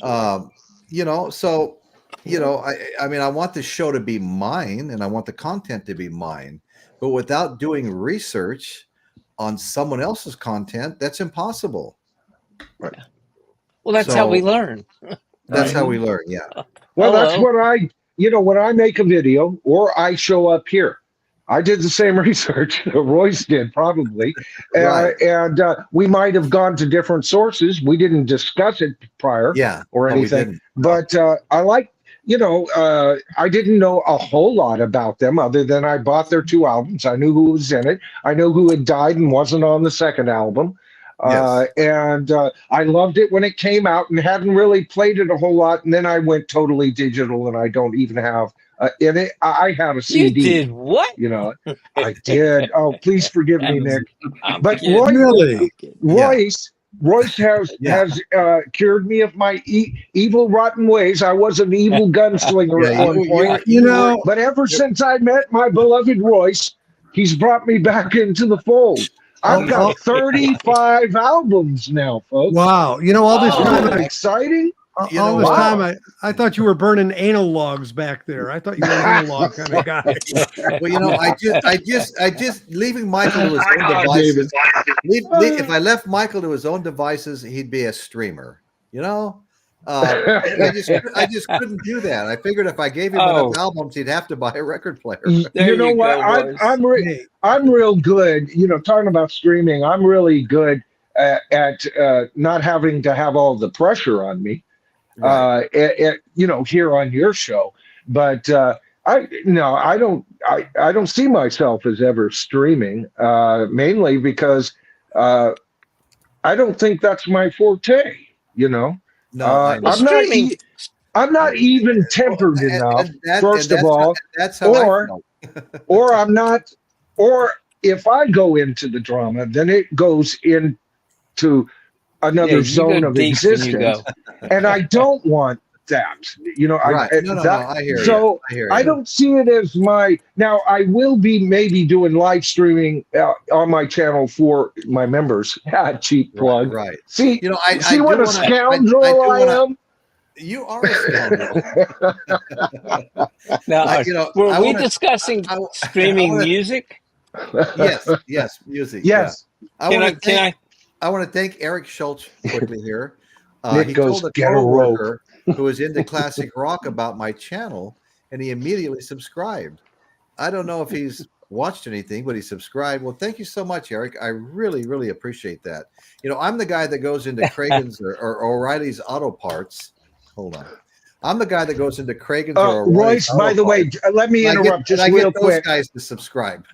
You know, so, you know, I mean, I want the show to be mine, and I want the content to be mine, but without doing research on someone else's content, that's impossible. Right. Well, that's how we learn. That's how we learn. Yeah. Well, that's what when I make a video or I show up here, I did the same research that Royce did, probably. And we might have gone to different sources. We didn't discuss it prior or anything. But I like, I didn't know a whole lot about them other than I bought their 2 albums. I knew who was in it. I knew who had died and wasn't on the second album. And I loved it when it came out and hadn't really played it a whole lot. And then I went totally digital, and I don't even have in it. I have a CD. You did what? You know, I did. Oh, please forgive me, Nick. But Royce, Royce has cured me of my evil, rotten ways. I was an evil gunslinger at one point, but ever since I met my beloved Royce, he's brought me back into the fold. I've got 35 albums now, folks. Wow! All this time, exciting. All this time, I thought you were burning anal logs back there. I thought you were an anal log kind of guy. Well, I just leaving Michael to his own devices. If I left Michael to his own devices, he'd be a streamer. I just couldn't do that. I figured if I gave him enough albums, he'd have to buy a record player. You know what? I'm real good. Talking about streaming, I'm really good at not having to have all the pressure on me. Right. Here on your show, but I don't see myself as ever streaming, mainly because I don't think that's my forte. No, I'm not even tempered enough. First of all, that's how I feel. or if I go into the drama, then it goes into another zone of existence, and I don't want that. I hear so you. I don't see it as my. Now I will be maybe doing live streaming on my channel for my members. Cheap plug. Right. See, see what a scoundrel I am. You are a scoundrel. Now, were we discussing streaming music? Yes, music. Yes. Yeah. I want to thank Eric Schultz quickly here. Nick he goes, told a get a coworker who was into classic rock about my channel, and he immediately subscribed. I don't know if he's watched anything, but he subscribed. Well, thank you so much, Eric. I really, really appreciate that. I'm the guy that goes into Cragen's or O'Reilly's Auto Parts. Hold on. I'm the guy that goes into Cragen's or O'Reilly's Royce, Auto by the way, Parts. let me interrupt just real quick. Those guys to subscribe.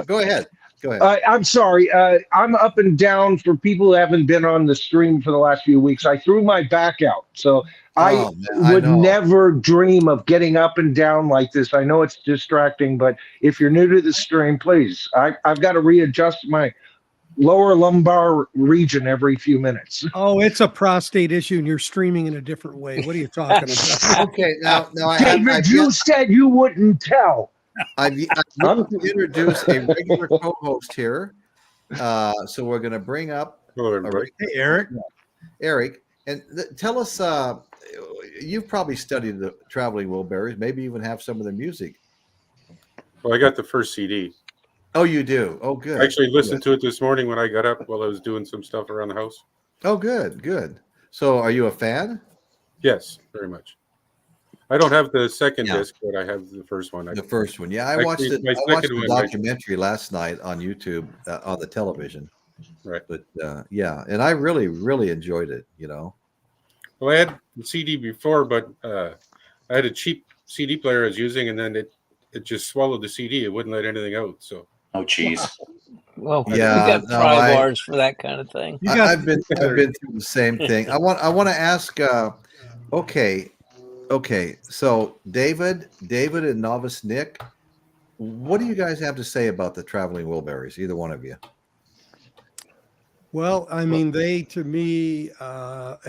Go ahead. I'm sorry. I'm up and down for people who haven't been on the stream for the last few weeks. I threw my back out. So I would never dream of getting up and down like this. I know it's distracting, but if you're new to the stream, please, I've got to readjust my lower lumbar region every few minutes. Oh, it's a prostate issue, and you're streaming in a different way. What are you talking about? Okay, now David, you said you wouldn't tell. I've introduced a regular co-host here, so we're going to bring up. Hello, everybody. Hey, Eric. Eric, and tell us. You've probably studied the Traveling Wilburys, maybe even have some of the music. Well, I got the first CD. Oh, you do? Oh, good. I actually listened to it this morning when I got up while I was doing some stuff around the house. Oh, good. So, are you a fan? Yes, very much. I don't have the second disc, but I have the first one. The first one, yeah. I watched it. I watched the documentary last night on YouTube on the television. Right. But and I really, really enjoyed it. Well, I had the CD before, but I had a cheap CD player I was using, and then it just swallowed the CD. It wouldn't let anything out. So. Oh, geez. Well, you got pry bars for that kind of thing. I've been through the same thing. I want to ask. Okay, so David and Novice Nick, what do you guys have to say about the Traveling Wilburys? Either one of you. Well, I mean, to me, I'm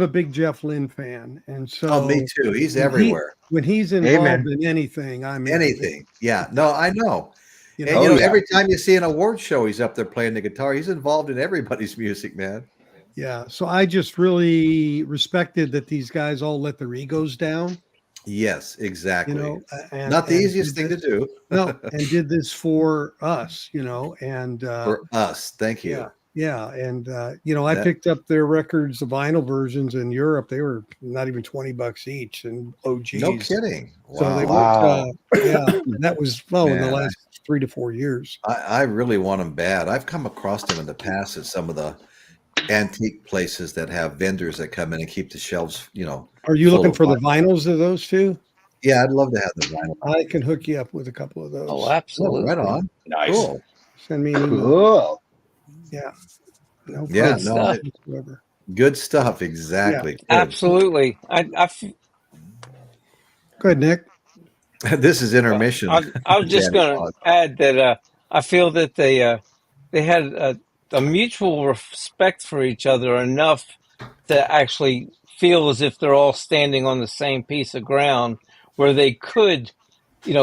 a big Jeff Lynne fan, and so me too. He's everywhere. When he's involved in anything, I'm anything. Yeah, no, I know. Every time you see an award show, he's up there playing the guitar. He's involved in everybody's music, man. Yeah, so I just really respected that these guys all let their egos down. Yes, exactly. Not the easiest thing to do. No, and did this for us, and for us. Thank you. Yeah, and I picked up their records, the vinyl versions in Europe. They were not even $20 each, and geez. No kidding. So they worked, that was in the last 3 to 4 years. I really want them bad. I've come across them in the past at some of the antique places that have vendors that come in and keep the shelves, Are you looking for the vinyls of those two? Yeah, I'd love to have the vinyl. I can hook you up with a couple of those. Oh, absolutely. Right on. Nice. Cool. Send me an email. Cool. Yeah. No good stuff. Exactly. Yeah, absolutely. Go ahead, Nick. This is intermission. I was just going to add that I feel that they had a mutual respect for each other enough to actually feel as if they're all standing on the same piece of ground where they could, put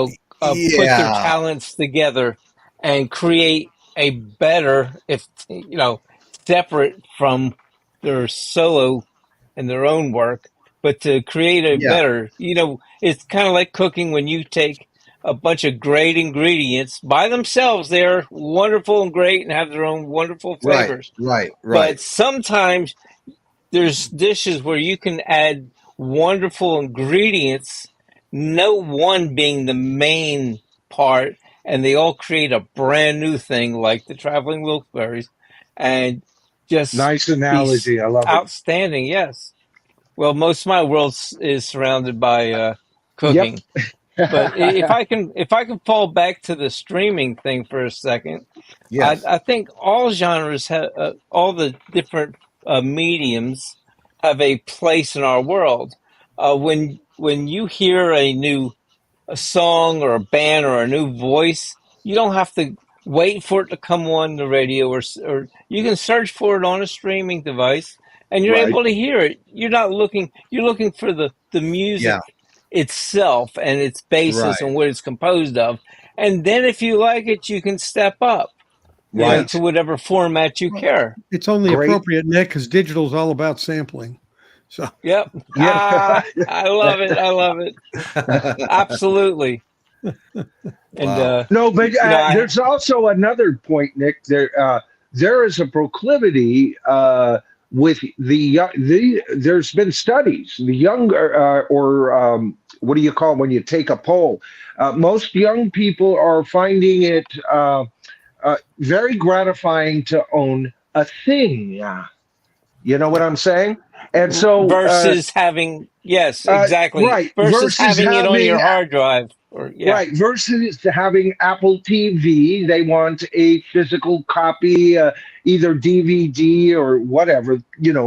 their Yeah. talents together and create a better, separate from their solo and their own work, but to create a Yeah. better, it's kind of like cooking when you take a bunch of great ingredients by themselves. They're wonderful and great and have their own wonderful flavors. Right. But sometimes there's dishes where you can add wonderful ingredients, no one being the main part, and they all create a brand new thing like the Traveling Wilburys, and just Nice be analogy. I love it. outstanding. Yes. Well, most of my world is surrounded by cooking. But if I can fall back to the streaming thing for a second, Yes. I think all genres have all the different mediums have a place in our world. When you hear a song or a band or a new voice, you don't have to wait for it to come on the radio, or you can search for it on a streaming device, and you're Right. able to hear it. You're looking for the music itself and its basis and what it's composed of. And then if you like it, you can step up to whatever format you care. It's only Great. appropriate, Nick, because digital is all about sampling. So Yep. I love it. I love it. Absolutely. And No, but there's also another point, Nick. There is a proclivity with there's been studies. The younger, what do you call it when you take a poll? Most young people are finding it very gratifying to own a thing. You know what I'm saying? And so versus having exactly right versus having it on your hard drive right versus having Apple TV. They want a physical copy, either DVD or whatever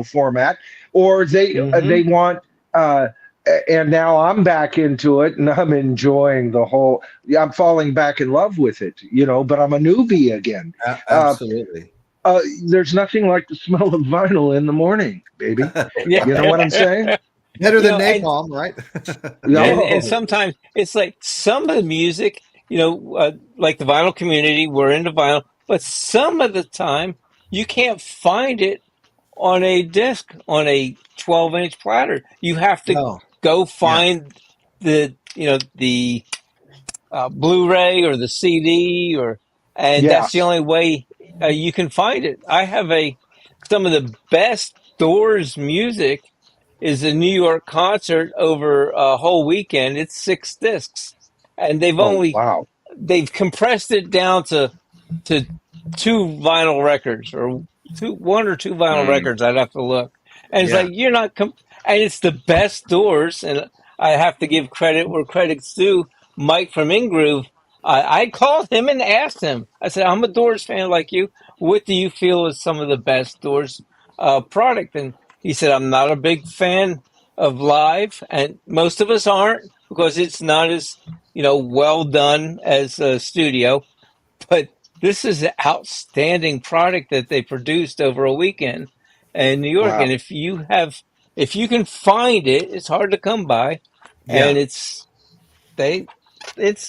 format, or they want and now I'm back into it and I'm enjoying the whole. I'm falling back in love with it, but I'm a newbie again. Absolutely. There's nothing like the smell of vinyl in the morning, baby. You know what I'm saying? Better than napalm, right? And sometimes it's like some of the music, like the vinyl community, we're into vinyl, but some of the time you can't find it on a disc, on a 12-inch platter. You have to go find the Blu-ray or the CD, and that's the only way you can find it. I have some of the best Doors music is a New York concert over a whole weekend. It's 6 discs, and they've compressed it down to 2 vinyl records, or 1 or 2 vinyl records. I'd have to look, and it's like you're not, and it's the best Doors, and I have to give credit where credit's due. Mike from Ingroove, I called him and asked him. I said, "I'm a Doors fan like you. What do you feel is some of the best Doors product?" And he said, "I'm not a big fan of live, and most of us aren't, because it's not as well done as a studio. But this is an outstanding product that they produced over a weekend in New York. And if you can find it, it's hard to come by, and it's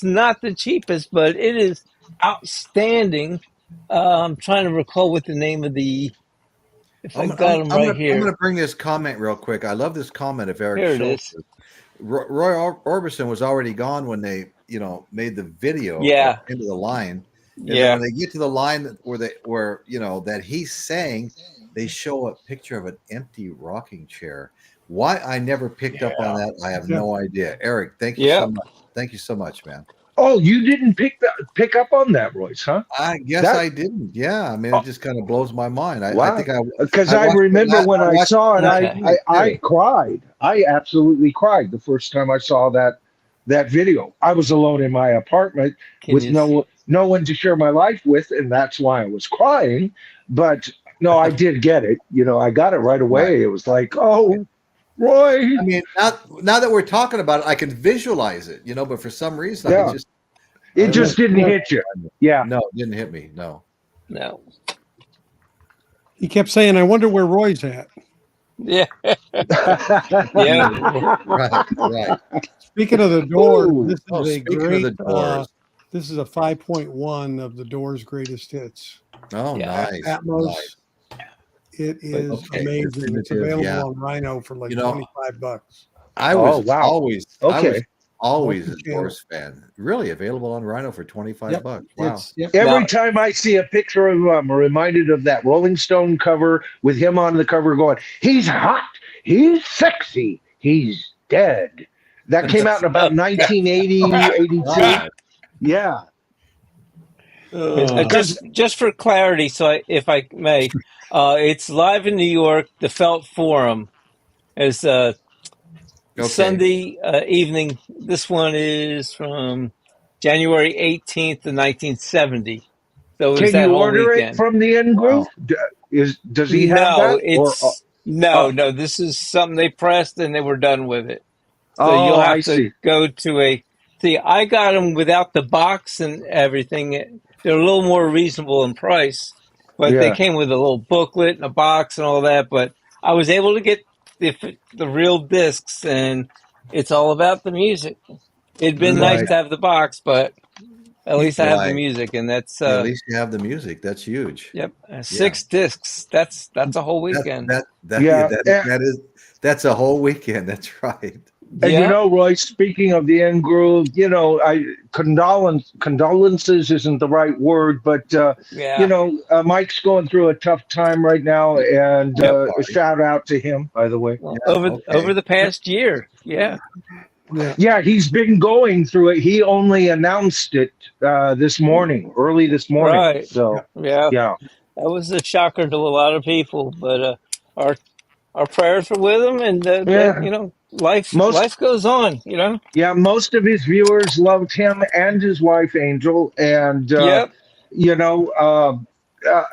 not the cheapest, but it is outstanding." I'm trying to recall what the name of if I got them right here. I'm going to bring this comment real quick. I love this comment of Eric Here it Schultz. is. Roy Orbison was already gone when they, made the video into the line. And then when they get to the line where that he's saying, they show a picture of an empty rocking chair. Why I never picked up on that, I have no idea. Eric, thank you so much. Thank you so much, man. Oh, you didn't pick up on that, Royce, huh? I guess I didn't. Yeah, I mean, it just kind of blows my mind. I think because I remember when I saw it, I cried. I absolutely cried the first time I saw that video. I was alone in my apartment with no one to share my life with, and that's why I was crying. But no, I did get it. I got it right away. Right. It was like, oh, Roy. I mean, now that we're talking about it, I can visualize it, but for some reason, it just didn't hit you. Yeah. No, it didn't hit me. No. He kept saying, "I wonder where Roy's at." Yeah. Yeah. Right. Speaking of the Doors, Ooh. this is a Speaking great. of the Doors. This is a 5.1 of the Doors' greatest hits. Oh, Yeah. nice. Atmos. Nice. It is Okay, amazing. It's definitive, available yeah. on Rhino for like You know, $25. I Oh, was wow. always Okay. a Multi-channel. Doors fan. Really available on Rhino for $25. Yep. Wow. Every Now- time I see a picture of him, I'm reminded of that Rolling Stone cover with him on the cover going, "He's hot, he's sexy, he's dead." That came out in about 1980, 82. Right. Yeah. Just for clarity, if I may, it's live in New York. The Felt Forum is Okay. Sunday evening. This one is from January 18th to 1970. So it was Can that you whole order weekend. it from the In Group? Does he have No, that? Or, no. This is something they pressed and they were done with it. So oh, you'll I have to see. go to see. I got them without the box and everything. They're a little more reasonable in price, but they Yeah. came with a little booklet and a box and all that. But I was able to get the real discs, and it's all about the music. It'd been nice Right. to have the box, but at least I have the Right. music, and that's Yeah, at least you have the music. That's huge. yep, 6 discs. That's a whole weekend. That's a whole weekend. That's right. And yeah. you know, Roy, speaking of the In Group, you know, condolences isn't the right word, but Yeah. you know, Mike's going through a tough time right now, and a shout out to him, by the way. Well, Yeah, over the past year, yeah. Yeah, he's been going through it. He only announced it early this morning. Right. So Yeah. yeah, That was a shocker to a lot of people, but our prayers were with him, and Yeah. you know, life Most- goes on. You know. yeah. Most of his viewers loved him and his wife Angel, and Yep. you know,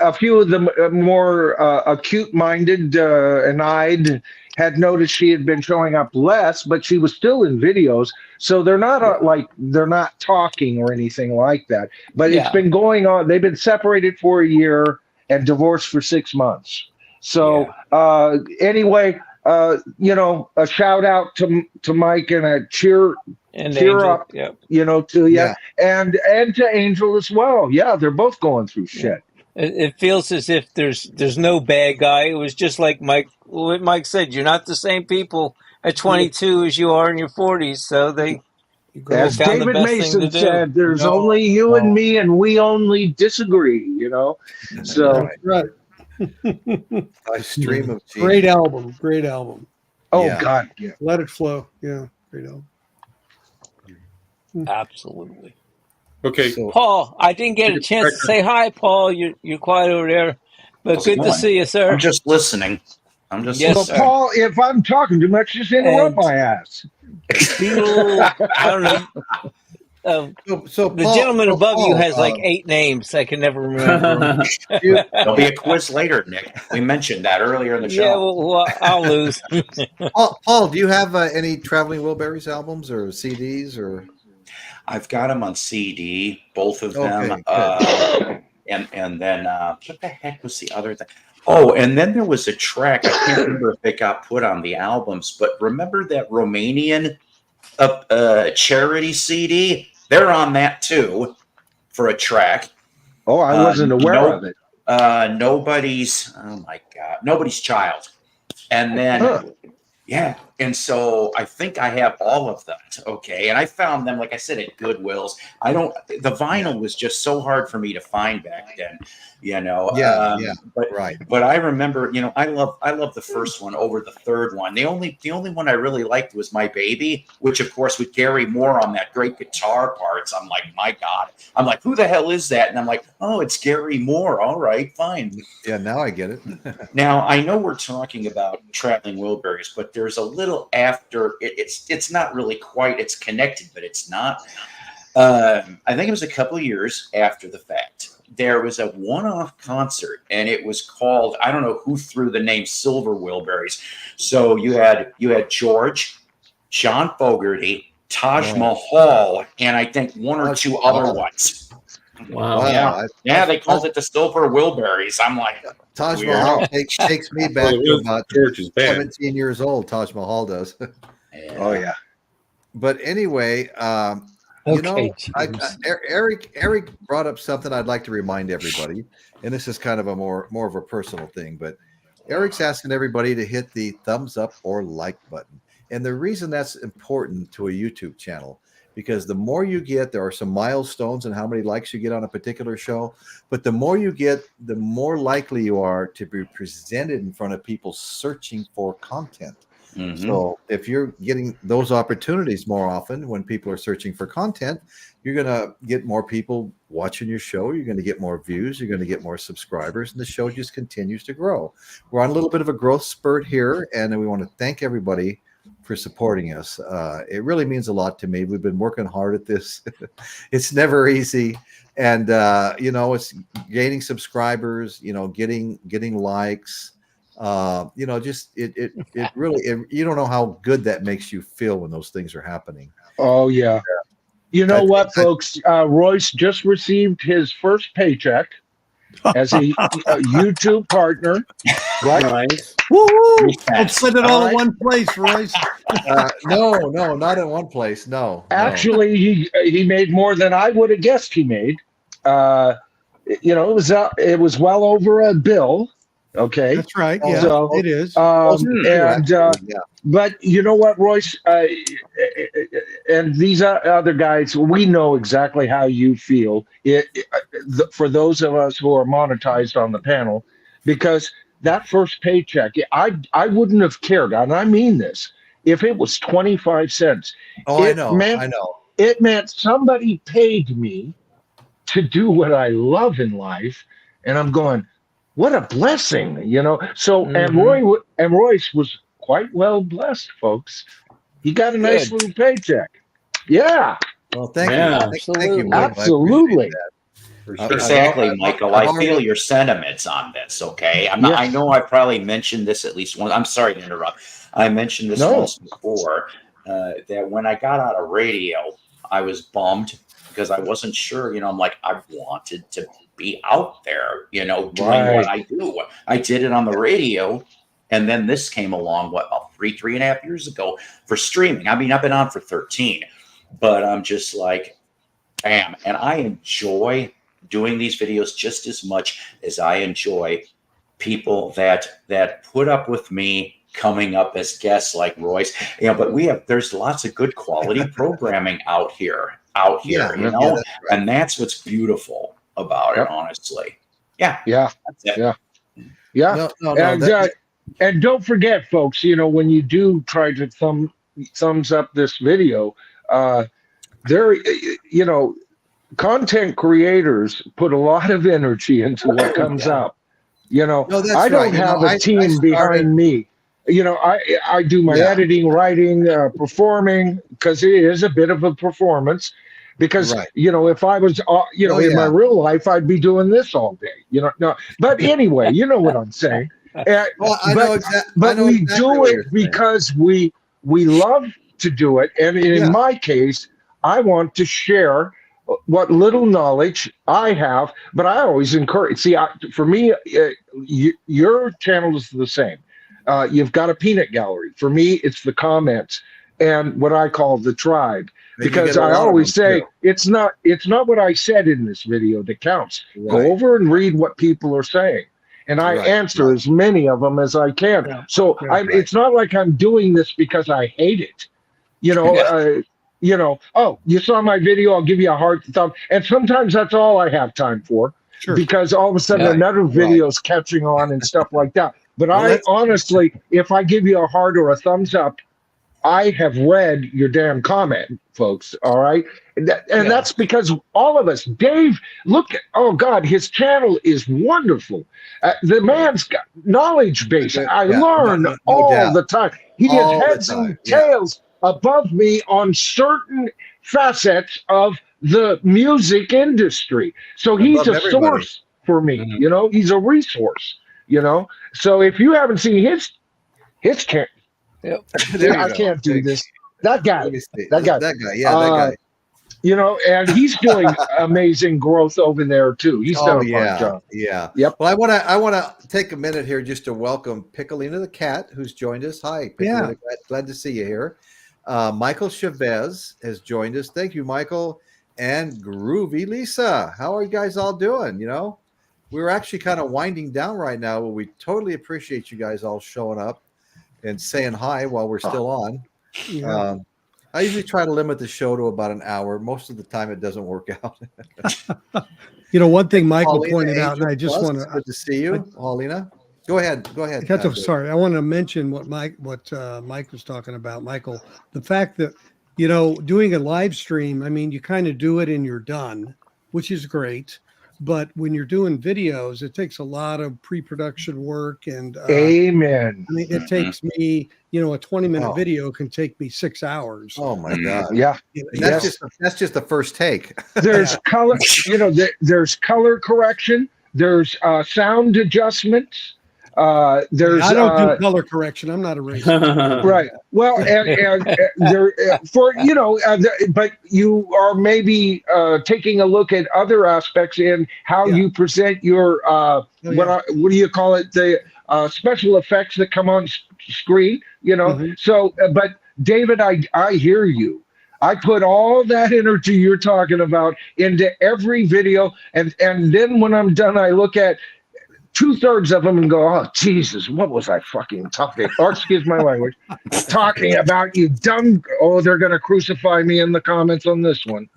a few of the more acute-minded and eyed had noticed she had been showing up less, but she was still in videos. So they're not they're not talking or anything like that. But it's been going on. They've been separated for a year and divorced for 6 months. So anyway, you know, a shout out to Mike and a cheer Angel, up, yep. you know, to you and to Angel as well. Yeah, they're both going through shit. It feels as if there's no bad guy. It was just like what Mike said. You're not the same people at 22 as you are in your 40s. So they As found the David best thing Mason to do. said, there's only you and me, and we only disagree, you know? So, Right. A stream of genius. Great album. Great album. oh, Yeah. God. Yeah. Let It Flow. Yeah. Great album. Absolutely. Okay. So, Paul, I didn't get a chance to say hi, Paul. You're quiet over there, but How's it good to going? see you, sir. I'm just listening. I'm just Yes, So, listening. sir. Paul, if I'm talking too much, just interrupt And- my ass. Beetle, I don't know. so The Paul- gentleman so above you Paul, has like 8 names. I can never remember them. There'll be a quiz later, Nick. We mentioned that earlier in the show. Yeah, well, I'll lose. Paul, do you have any Traveling Wilburys albums or CDs or? I've got them on CD, both of them. Okay, And then what the heck was the other thing? Oh, and then there was a track. I can't remember if it got put on the albums, but remember that Romanian charity CD? They're on that too for a track. Oh, I wasn't aware of it. Nobody's child. And then and so I think I have all of them. Okay. And I found them, like I said, at Goodwill's. The vinyl was just so hard for me to find back then, you know. But I remember, you know, I love the first one over the third one. The only one I really liked was My Baby, which of course with Gary Moore on that great guitar parts. I'm like, my God. I'm like, who the hell is that? And I'm like, oh, it's Gary Moore. All right, fine. Yeah, now I get it. Now I know we're talking about Traveling Wilburys, but there's a little after it's not really quite, it's connected, but it's not. I think it was a couple of years after the fact. There was a one-off concert, and it was called, I don't know who threw the name Silver Wilburys. So you had George, John Fogerty, Taj Mahal, and I think one or two other ones. Wow. Yeah, they called it the Silver Wilburys. I'm like, Taj weird. Mahal takes me back to about George's band. 17 years old. Taj Mahal does. Oh yeah. But anyway, you know, Eric brought up something I'd like to remind everybody, and this is kind of a more of a personal thing, but Eric's asking everybody to hit the thumbs up or like button. And the reason that's important to a YouTube channel, because the more you get, there are some milestones in how many likes you get on a particular show, but the more you get, the more likely you are to be presented in front of people searching for content. Mm-hmm. So if you're getting those opportunities more often when people are searching for content, you're going to get more people watching your show. You're going to get more views. You're going to get more subscribers, and the show just continues to grow. We're on a little bit of a growth spurt here, and we want to thank everybody for supporting us. It really means a lot to me. We've been working hard at this. It's never easy. And, you know, it's gaining subscribers, you know, getting likes, you know, just it really, you don't know how good that makes you feel when those things are happening. Oh, yeah. You know what, folks? Royce just received his first paycheck as a YouTube partner. Right? Nice. Woo! Don't send it all in one place, Royce. No, not in one place. No. Actually, he made more than I would have guessed he made. You know, it was well over $1 billion. Okay, that's right. Yeah, so, it is. But you know what, Royce, and these other guys, we know exactly how you feel. For those of us who are monetized on the panel, because that first paycheck, I wouldn't have cared, and I mean this, if it was 25 cents. Oh, I know. It meant somebody paid me to do what I love in life, and I'm going, what a blessing, you know. So and Royce was quite well blessed, folks. He got a nice little paycheck. Yeah. Well, thank you. Thank you, Mike. Absolutely. Exactly, Michael. I feel your sentiments on this. Okay, I know I probably mentioned this at least once. I'm sorry to interrupt. I mentioned this once before that when I got out of radio, I was bummed because I wasn't sure. You know, I'm like, I wanted to be out there, you know, doing what I do. I did it on the radio, and then this came along, about three and a half years ago for streaming. I mean, I've been on for 13, but I'm just like, bam. And I enjoy doing these videos just as much as I enjoy people that put up with me coming up as guests like Royce. You know, but there's lots of good quality programming out here, you know, that's right. And that's what's beautiful about it, honestly. Yeah. And don't forget, folks, you know, when you do try to thumbs up this video, you know, content creators put a lot of energy into what comes up. You know, I don't have a team behind me. You know, I do my editing, writing, performing, because it is a bit of a performance. Because, you know, if I was, you know, in my real life, I'd be doing this all day, you know. No, but anyway, you know what I'm saying. But we do it because we love to do it. And in my case, I want to share what little knowledge I have. But I always encourage, for me, your channel is the same. You've got a peanut gallery. For me, it's the comments and what I call the tribe. Because I always say it's not what I said in this video that counts. Go over and read what people are saying, and I answer as many of them as I can. Yeah. So it's not like I'm doing this because I hate it. You know, you know. Oh, you saw my video? I'll give you a hard thumb. And sometimes that's all I have time for, because all of a sudden another video's catching on and stuff like that. But I honestly, if I give you a heart or a thumbs up, I have read your damn comment, folks. All right. And that's because all of us, Dave, look at, oh God, his channel is wonderful. The man's got knowledge base. I learn all the time. He has heads and tails above me on certain facets of the music industry. So he's a source for me, you know, he's a resource, you know. So if you haven't seen his channel, I can't do this. That guy. That guy. And he's doing amazing growth over there too. He's done a fine job. Yeah. Yep. Well, I want to take a minute here just to welcome Piccolina the cat, who's joined us. Hi, Piccolina. Glad to see you here. Michael Chavez has joined us. Thank you, Michael. And Groovy Lisa. How are you guys all doing? We're actually kind of winding down right now, but we totally appreciate you guys all showing up and saying hi while we're still on. Yeah. I usually try to limit the show to about an hour. Most of the time, it doesn't work out. One thing Michael Paulina pointed out, Angel and I just Plus, want it's good to see you, Paulina. Go ahead. Sorry, I want to mention what Mike was talking about, Michael. The fact that doing a live stream, I mean, you kind of do it and you're done, which is great. But when you're doing videos, it takes a lot of pre-production work. And amen. I mean, it takes me, a 20-minute video can take me 6 hours. Oh my God! Yeah, that's just the first take. There's color. There's color correction. There's sound adjustments. There's I don't do color correction. I'm not a racist. Right. Well, and there but you are maybe taking a look at other aspects in how you present your what do you call it, the special effects that come on screen. So, but David, I hear you. I put all that energy you're talking about into every video, and then when I'm done, I look at 2/3 of them and go, oh, Jesus, what was I fucking talking? Or excuse my language, talking about, you dumb. Oh, they're going to crucify me in the comments on this one.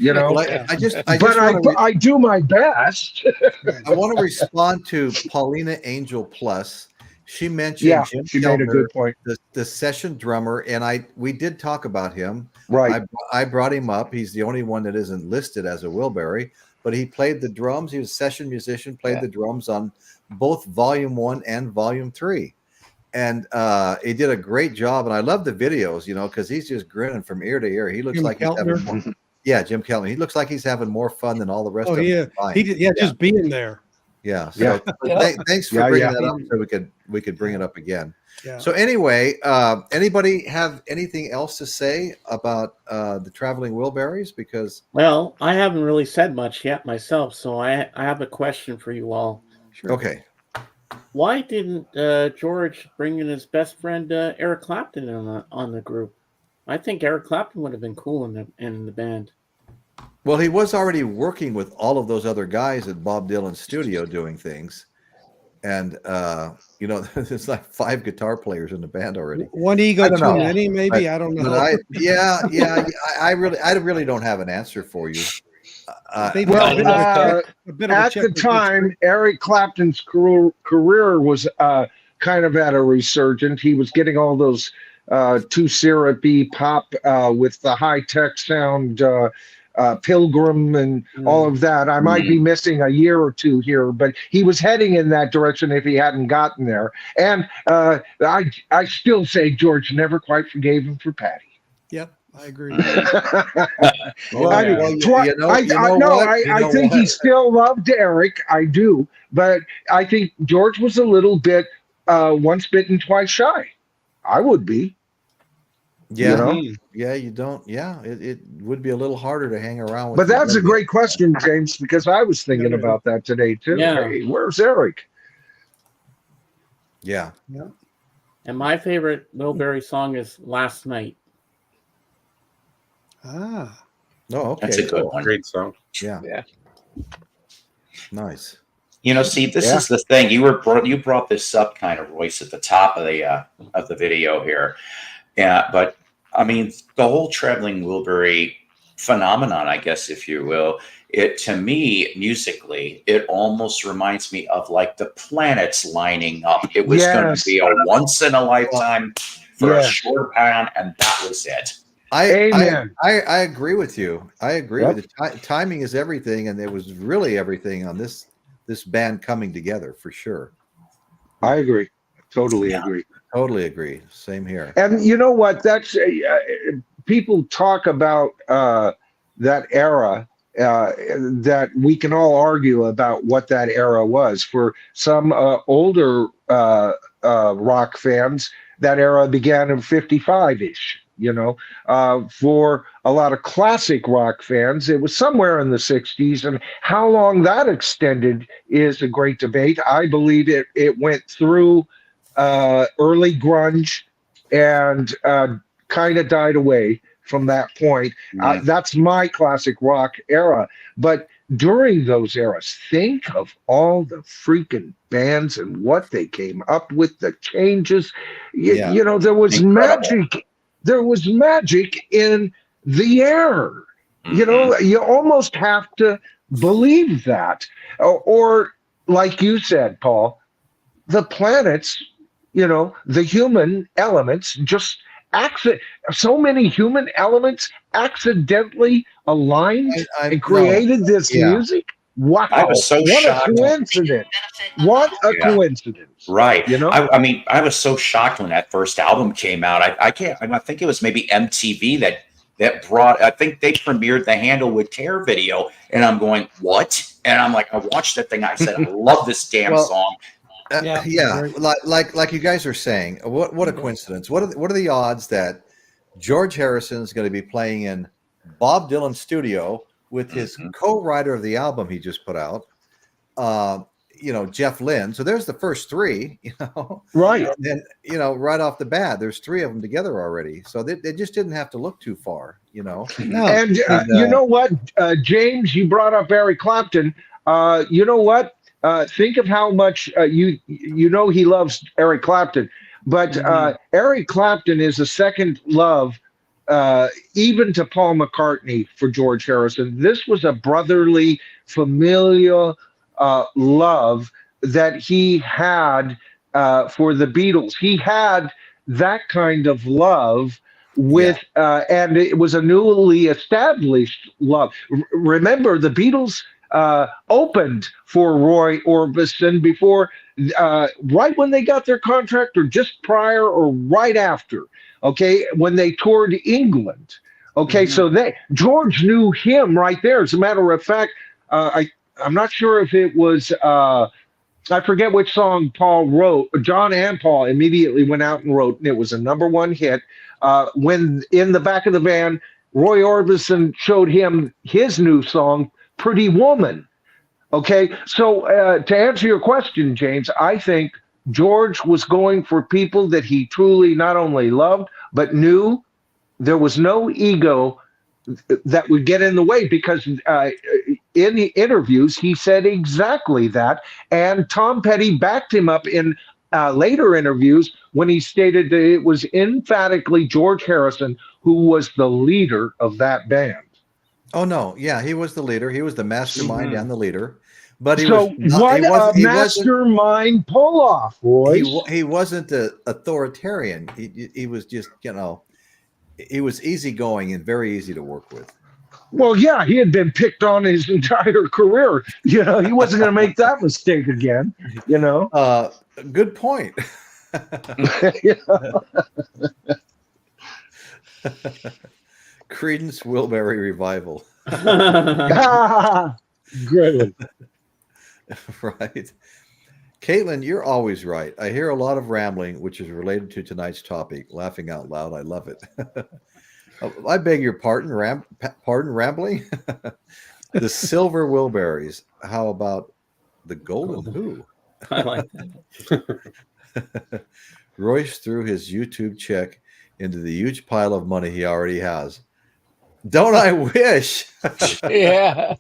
Well, I do my best. I want to respond to Paulina Angel Plus. She mentioned Jim she Keltner, made a good point. The session drummer, and we did talk about him. Right. I brought him up. He's the only one that isn't listed as a Wilbury, but he played the drums. He was a session musician, played the drums on both Volume 1 and Volume 3. And he did a great job. And I love the videos, because he's just grinning from ear to ear. He looks Jim like Keltner. he's having Jim Keltner. He looks like he's having more fun than all the rest of them. Just being there. Yeah. So thanks for bringing that up so we could bring it up again. Yeah. So anyway, anybody have anything else to say about the Traveling Wilburys? Because I haven't really said much yet myself, so I have a question for you all. Sure. Okay. Why didn't George bring in his best friend Eric Clapton on the group? I think Eric Clapton would have been cool in the band. Well, he was already working with all of those other guys at Bob Dylan's studio doing things. And, there's like 5 guitar players in the band already. One ego too many, maybe. I don't know. I really don't have an answer for you. At the time, Eric Clapton's career was kind of at a resurgence. He was getting all those too syrupy pop with the high-tech sound, Pilgrim and all of that. I might be missing a year or two here, but he was heading in that direction if he hadn't gotten there. And I still say George never quite forgave him for Patty. Yep, I agree. I think he still loved Eric. I do, but I think George was a little bit once bitten, twice shy. I would be. Yeah, you don't. Yeah, it would be a little harder to hang around with. But that's a great question, James, because I was thinking about that today too. Yeah. Hey, where's Eric? Yeah. And my favorite Wilbury song is Last Night. Oh, okay. That's a good one. Great song. Yeah. Nice. See, this is the thing. You brought this up kind of, Royce, at the top of the video here. Yeah, but I mean, the whole Traveling Wilbury phenomenon, I guess, if you will, to me, musically, it almost reminds me of like the planets lining up. It was going to be a once in a lifetime for a short time, and that was it. I agree with you. I agree with you. Timing is everything, and it was really everything on this band coming together for sure. I agree. Totally agree. Totally agree. Same here. And you know what? That's people talk about that era. That we can all argue about what that era was. For some older rock fans, that era began in 55-ish. For a lot of classic rock fans, it was somewhere in the 60s. And how long that extended is a great debate. I believe it went through early grunge and kind of died away from that point. That's my classic rock era. But during those eras, think of all the freaking bands and what they came up with, the changes. There was magic. There was magic in the air. You almost have to believe that. Or like you said, Paul, the planets, the human elements just so many human elements accidentally aligned and created this music. Wow. I was so shocked. A coincidence. What a coincidence. Right. I mean, I was so shocked when that first album came out. I think it was maybe MTV that brought, I think they premiered the Handle with Care video, and I'm going, what? And I'm like, I watched that thing. I said, I love this damn song. Like you guys are saying, what a coincidence. What are the odds that George Harrison is going to be playing in Bob Dylan's studio with his co-writer of the album he just put out, Jeff Lynne. So there's the first three, right. And right off the bat, there's three of them together already. So they just didn't have to look too far, No. And you know what, James, you brought up Eric Clapton. You know what? Think of how much he loves Eric Clapton, but Eric Clapton is a second love, even to Paul McCartney, for George Harrison. This was a brotherly, familial love that he had for the Beatles. He had that kind of love with, and it was a newly established love. Remember, the Beatles opened for Roy Orbison before, right when they got their contract, or just prior, or right after. Okay, when they toured England. Okay, so George knew him right there. As a matter of fact, I'm not sure if it was I forget which song Paul wrote. John and Paul immediately went out and wrote, and it was a #1 hit. When in the back of the van, Roy Orbison showed him his new song, Pretty Woman. Okay, so to answer your question, James, I think George was going for people that he truly not only loved, but knew there was no ego that would get in the way, because in the interviews, he said exactly that. And Tom Petty backed him up in later interviews when he stated that it was emphatically George Harrison who was the leader of that band. Oh, no. Yeah, he was the leader. He was the mastermind and the leader. But he mastermind pull-off, Royce. He wasn't authoritarian. He was just, he was easygoing and very easy to work with. Well, yeah, he had been picked on his entire career. He wasn't going to make that mistake again. Good point. Creedence Wilbury Revival. Great. Right. Caitlin, you're always right. I hear a lot of rambling, which is related to tonight's topic. Laughing out loud. I love it. I beg your pardon, rambling. The Silver Wilburys. How about the Golden Who? I like that. Royce threw his YouTube check into the huge pile of money he already has. Don't I wish? Yeah.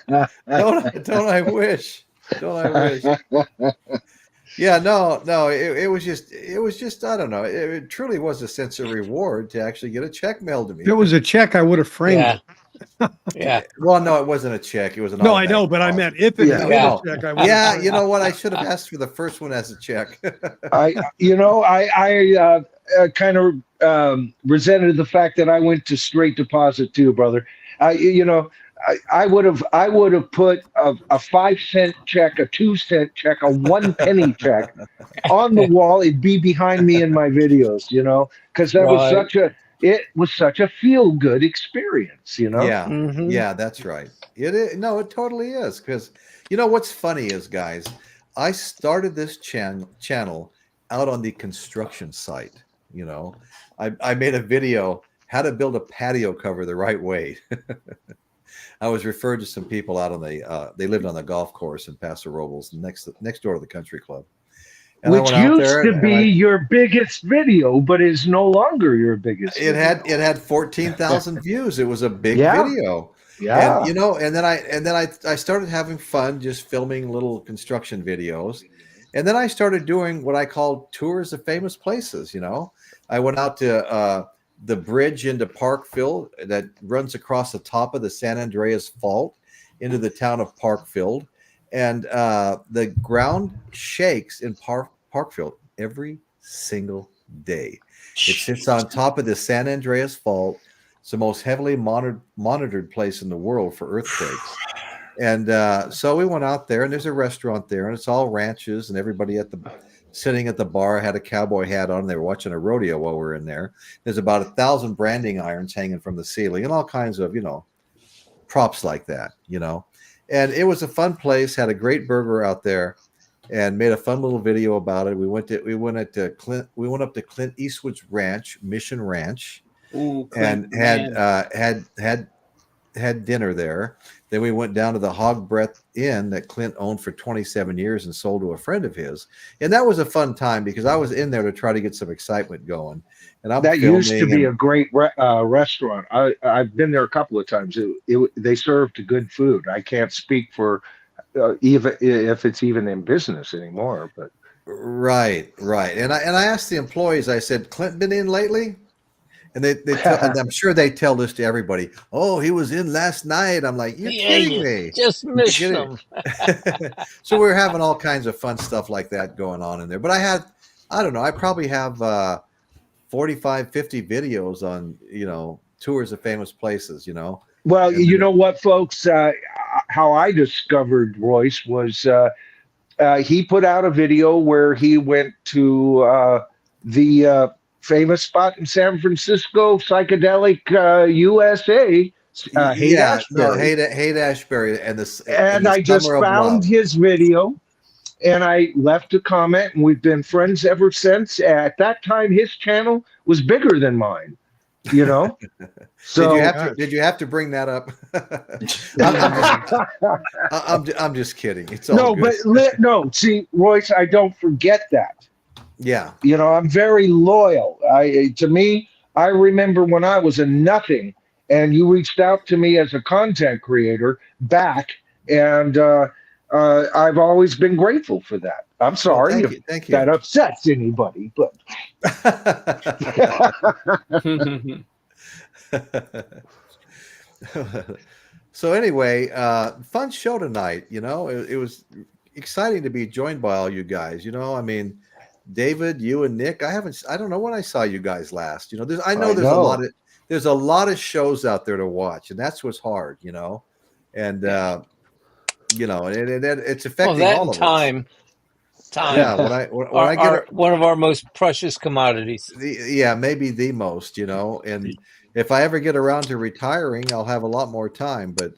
Don't I wish? Don't I wish? Yeah, no. It was just. I don't know. It truly was a sense of reward to actually get a check mailed to me. If it was a check, I would have framed it. Yeah. Well, no, it wasn't a check. It was an. No, I know, but I meant if it was a check, I would. Yeah, you know what? I should have asked for the first one as a check. I kind of resented the fact that I went to straight deposit too, brother. I would have put a 5-cent check, a 2-cent check, a 1 penny check on the wall. It'd be behind me in my videos, because that was such a feel good experience, Yeah, yeah, that's right. It is. No, it totally is, because what's funny is, guys, I started this channel out on the construction site. You know, I made a video how to build a patio cover the right way. I was referred to some people out on the they lived on the golf course in Paso Robles, next door to the country club. And which used to be your biggest video, but is no longer your biggest. It had 14,000 views. It was a big video. Yeah. And you know, and then I started having fun just filming little construction videos. And then I started doing what I called tours of famous places. You know, I went out to the bridge into Parkfield that runs across the top of the San Andreas Fault into the town of Parkfield. And the ground shakes in Parkfield every single day. It sits on top of the San Andreas Fault. It's the most heavily monitored place in the world for earthquakes. And so we went out there, and there's a restaurant there, and it's all ranches, and everybody sitting at the bar had a cowboy hat on. They were watching a rodeo while we were in there. There's about 1,000 branding irons hanging from the ceiling and all kinds of, you know, props like that, you know. And it was a fun place, had a great burger out there, and made a fun little video about it. We went up to Clint Eastwood's ranch, Mission Ranch. Ooh, and had dinner there. Then we went down to the Hog Breath Inn that Clint owned for 27 years and sold to a friend of his. And that was a fun time because I was in there to try to get some excitement going. And that used to be a great restaurant. I've been there a couple of times. They served good food. I can't speak for even if it's even in business anymore. But right. And I asked the employees. I said, "Clint been in lately?" And and I'm sure they tell this to everybody. Oh, he was in last night. I'm like, you're kidding me. Just missed him. So we're having all kinds of fun stuff like that going on in there. But I don't know, I probably have 45, 50 videos on, you know, tours of famous places, you know. Well, you know what, folks, how I discovered Royce was he put out a video where he went to the famous spot in San Francisco, psychedelic USA. Haight-Ashbury, and I just found his video, and I left a comment, and we've been friends ever since. At that time, his channel was bigger than mine. You know, so did you have to bring that up? I'm just kidding. It's all good. No. See, Royce, I don't forget that. Yeah. You know, I'm very loyal. To me, I remember when I was a nothing and you reached out to me as a content creator back, and I've always been grateful for that. I'm sorry thank you. That upsets anybody, but so anyway, fun show tonight. You know, it was exciting to be joined by all you guys. You know, I mean, David, you and Nick. I don't know when I saw you guys last. You know, there's a lot of shows out there to watch, and that's what's hard. You know, and you know, it's affecting all of us. Time. Yeah, when I get one of our most precious commodities. Maybe the most. You know, and if I ever get around to retiring, I'll have a lot more time. But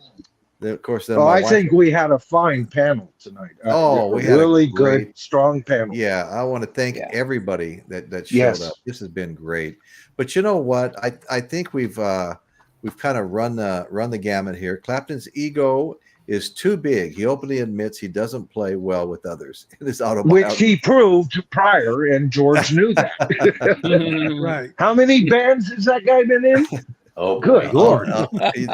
of course, then I think we had a fine panel tonight. We had really good, strong panel. Yeah, I want to thank everybody that showed up. This has been great. But you know what? I think we've kind of run the gamut here. Clapton's ego is too big. He openly admits he doesn't play well with others in his autobiography, which he proved prior, and George knew that. Right. How many bands has that guy been in? Oh, good Lord.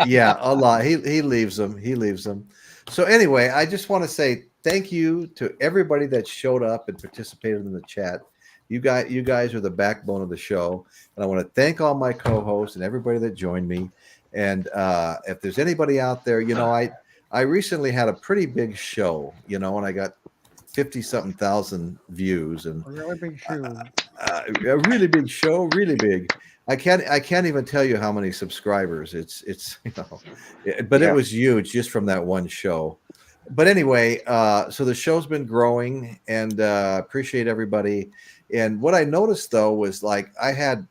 Yeah, a lot. He leaves them. So anyway, I just want to say thank you to everybody that showed up and participated in the chat. You guys are the backbone of the show. And I want to thank all my co-hosts and everybody that joined me. And if there's anybody out there, you know, I recently had a pretty big show, you know, and I got 50-something thousand views, and a really big show. A really big show, really big. I can't even tell you how many subscribers. It's you know, but it was huge just from that one show. But anyway, so the show's been growing, and appreciate everybody. And what I noticed though was, like, I had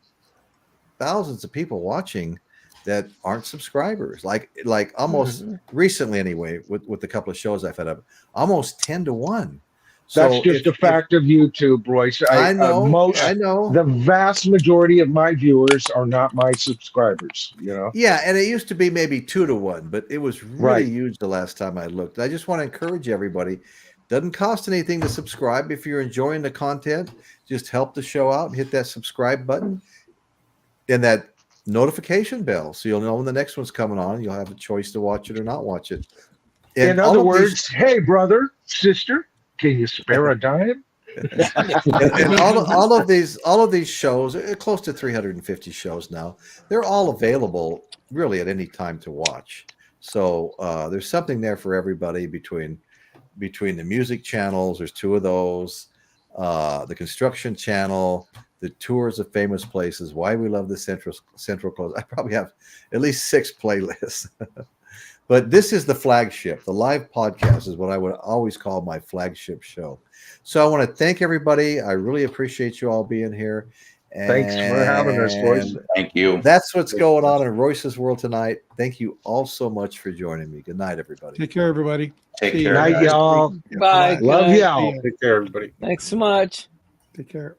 thousands of people watching that aren't subscribers, like almost recently anyway, with a couple of shows I've had up, almost 10 to 1. That's just a fact of YouTube, Royce. I know. The vast majority of my viewers are not my subscribers. Yeah, and it used to be maybe 2 to 1, but it was really huge the last time I looked. I just want to encourage everybody. Doesn't cost anything to subscribe. If you're enjoying the content, just help the show out and hit that subscribe button and that notification bell, so you'll know when the next one's coming on. You'll have a choice to watch it or not watch it. In other words, hey, brother, sister, can you spare a dime? and all of these shows, close to 350 shows now, they're all available really at any time to watch. So there's something there for everybody between the music channels. There's 2 of those, the construction channel, the tours of famous places, why we love the Central Coast. I probably have at least 6 playlists. But this is the flagship. The live podcast is what I would always call my flagship show. So I want to thank everybody. I really appreciate you all being here. And thanks for having us, Royce. Thank you. That's what's going on in Royce's world tonight. Thank you all so much for joining me. Good night, everybody. Take care, everybody. Take care. Night, y'all. Bye. Love y'all. Take care, everybody. Thanks so much. Take care.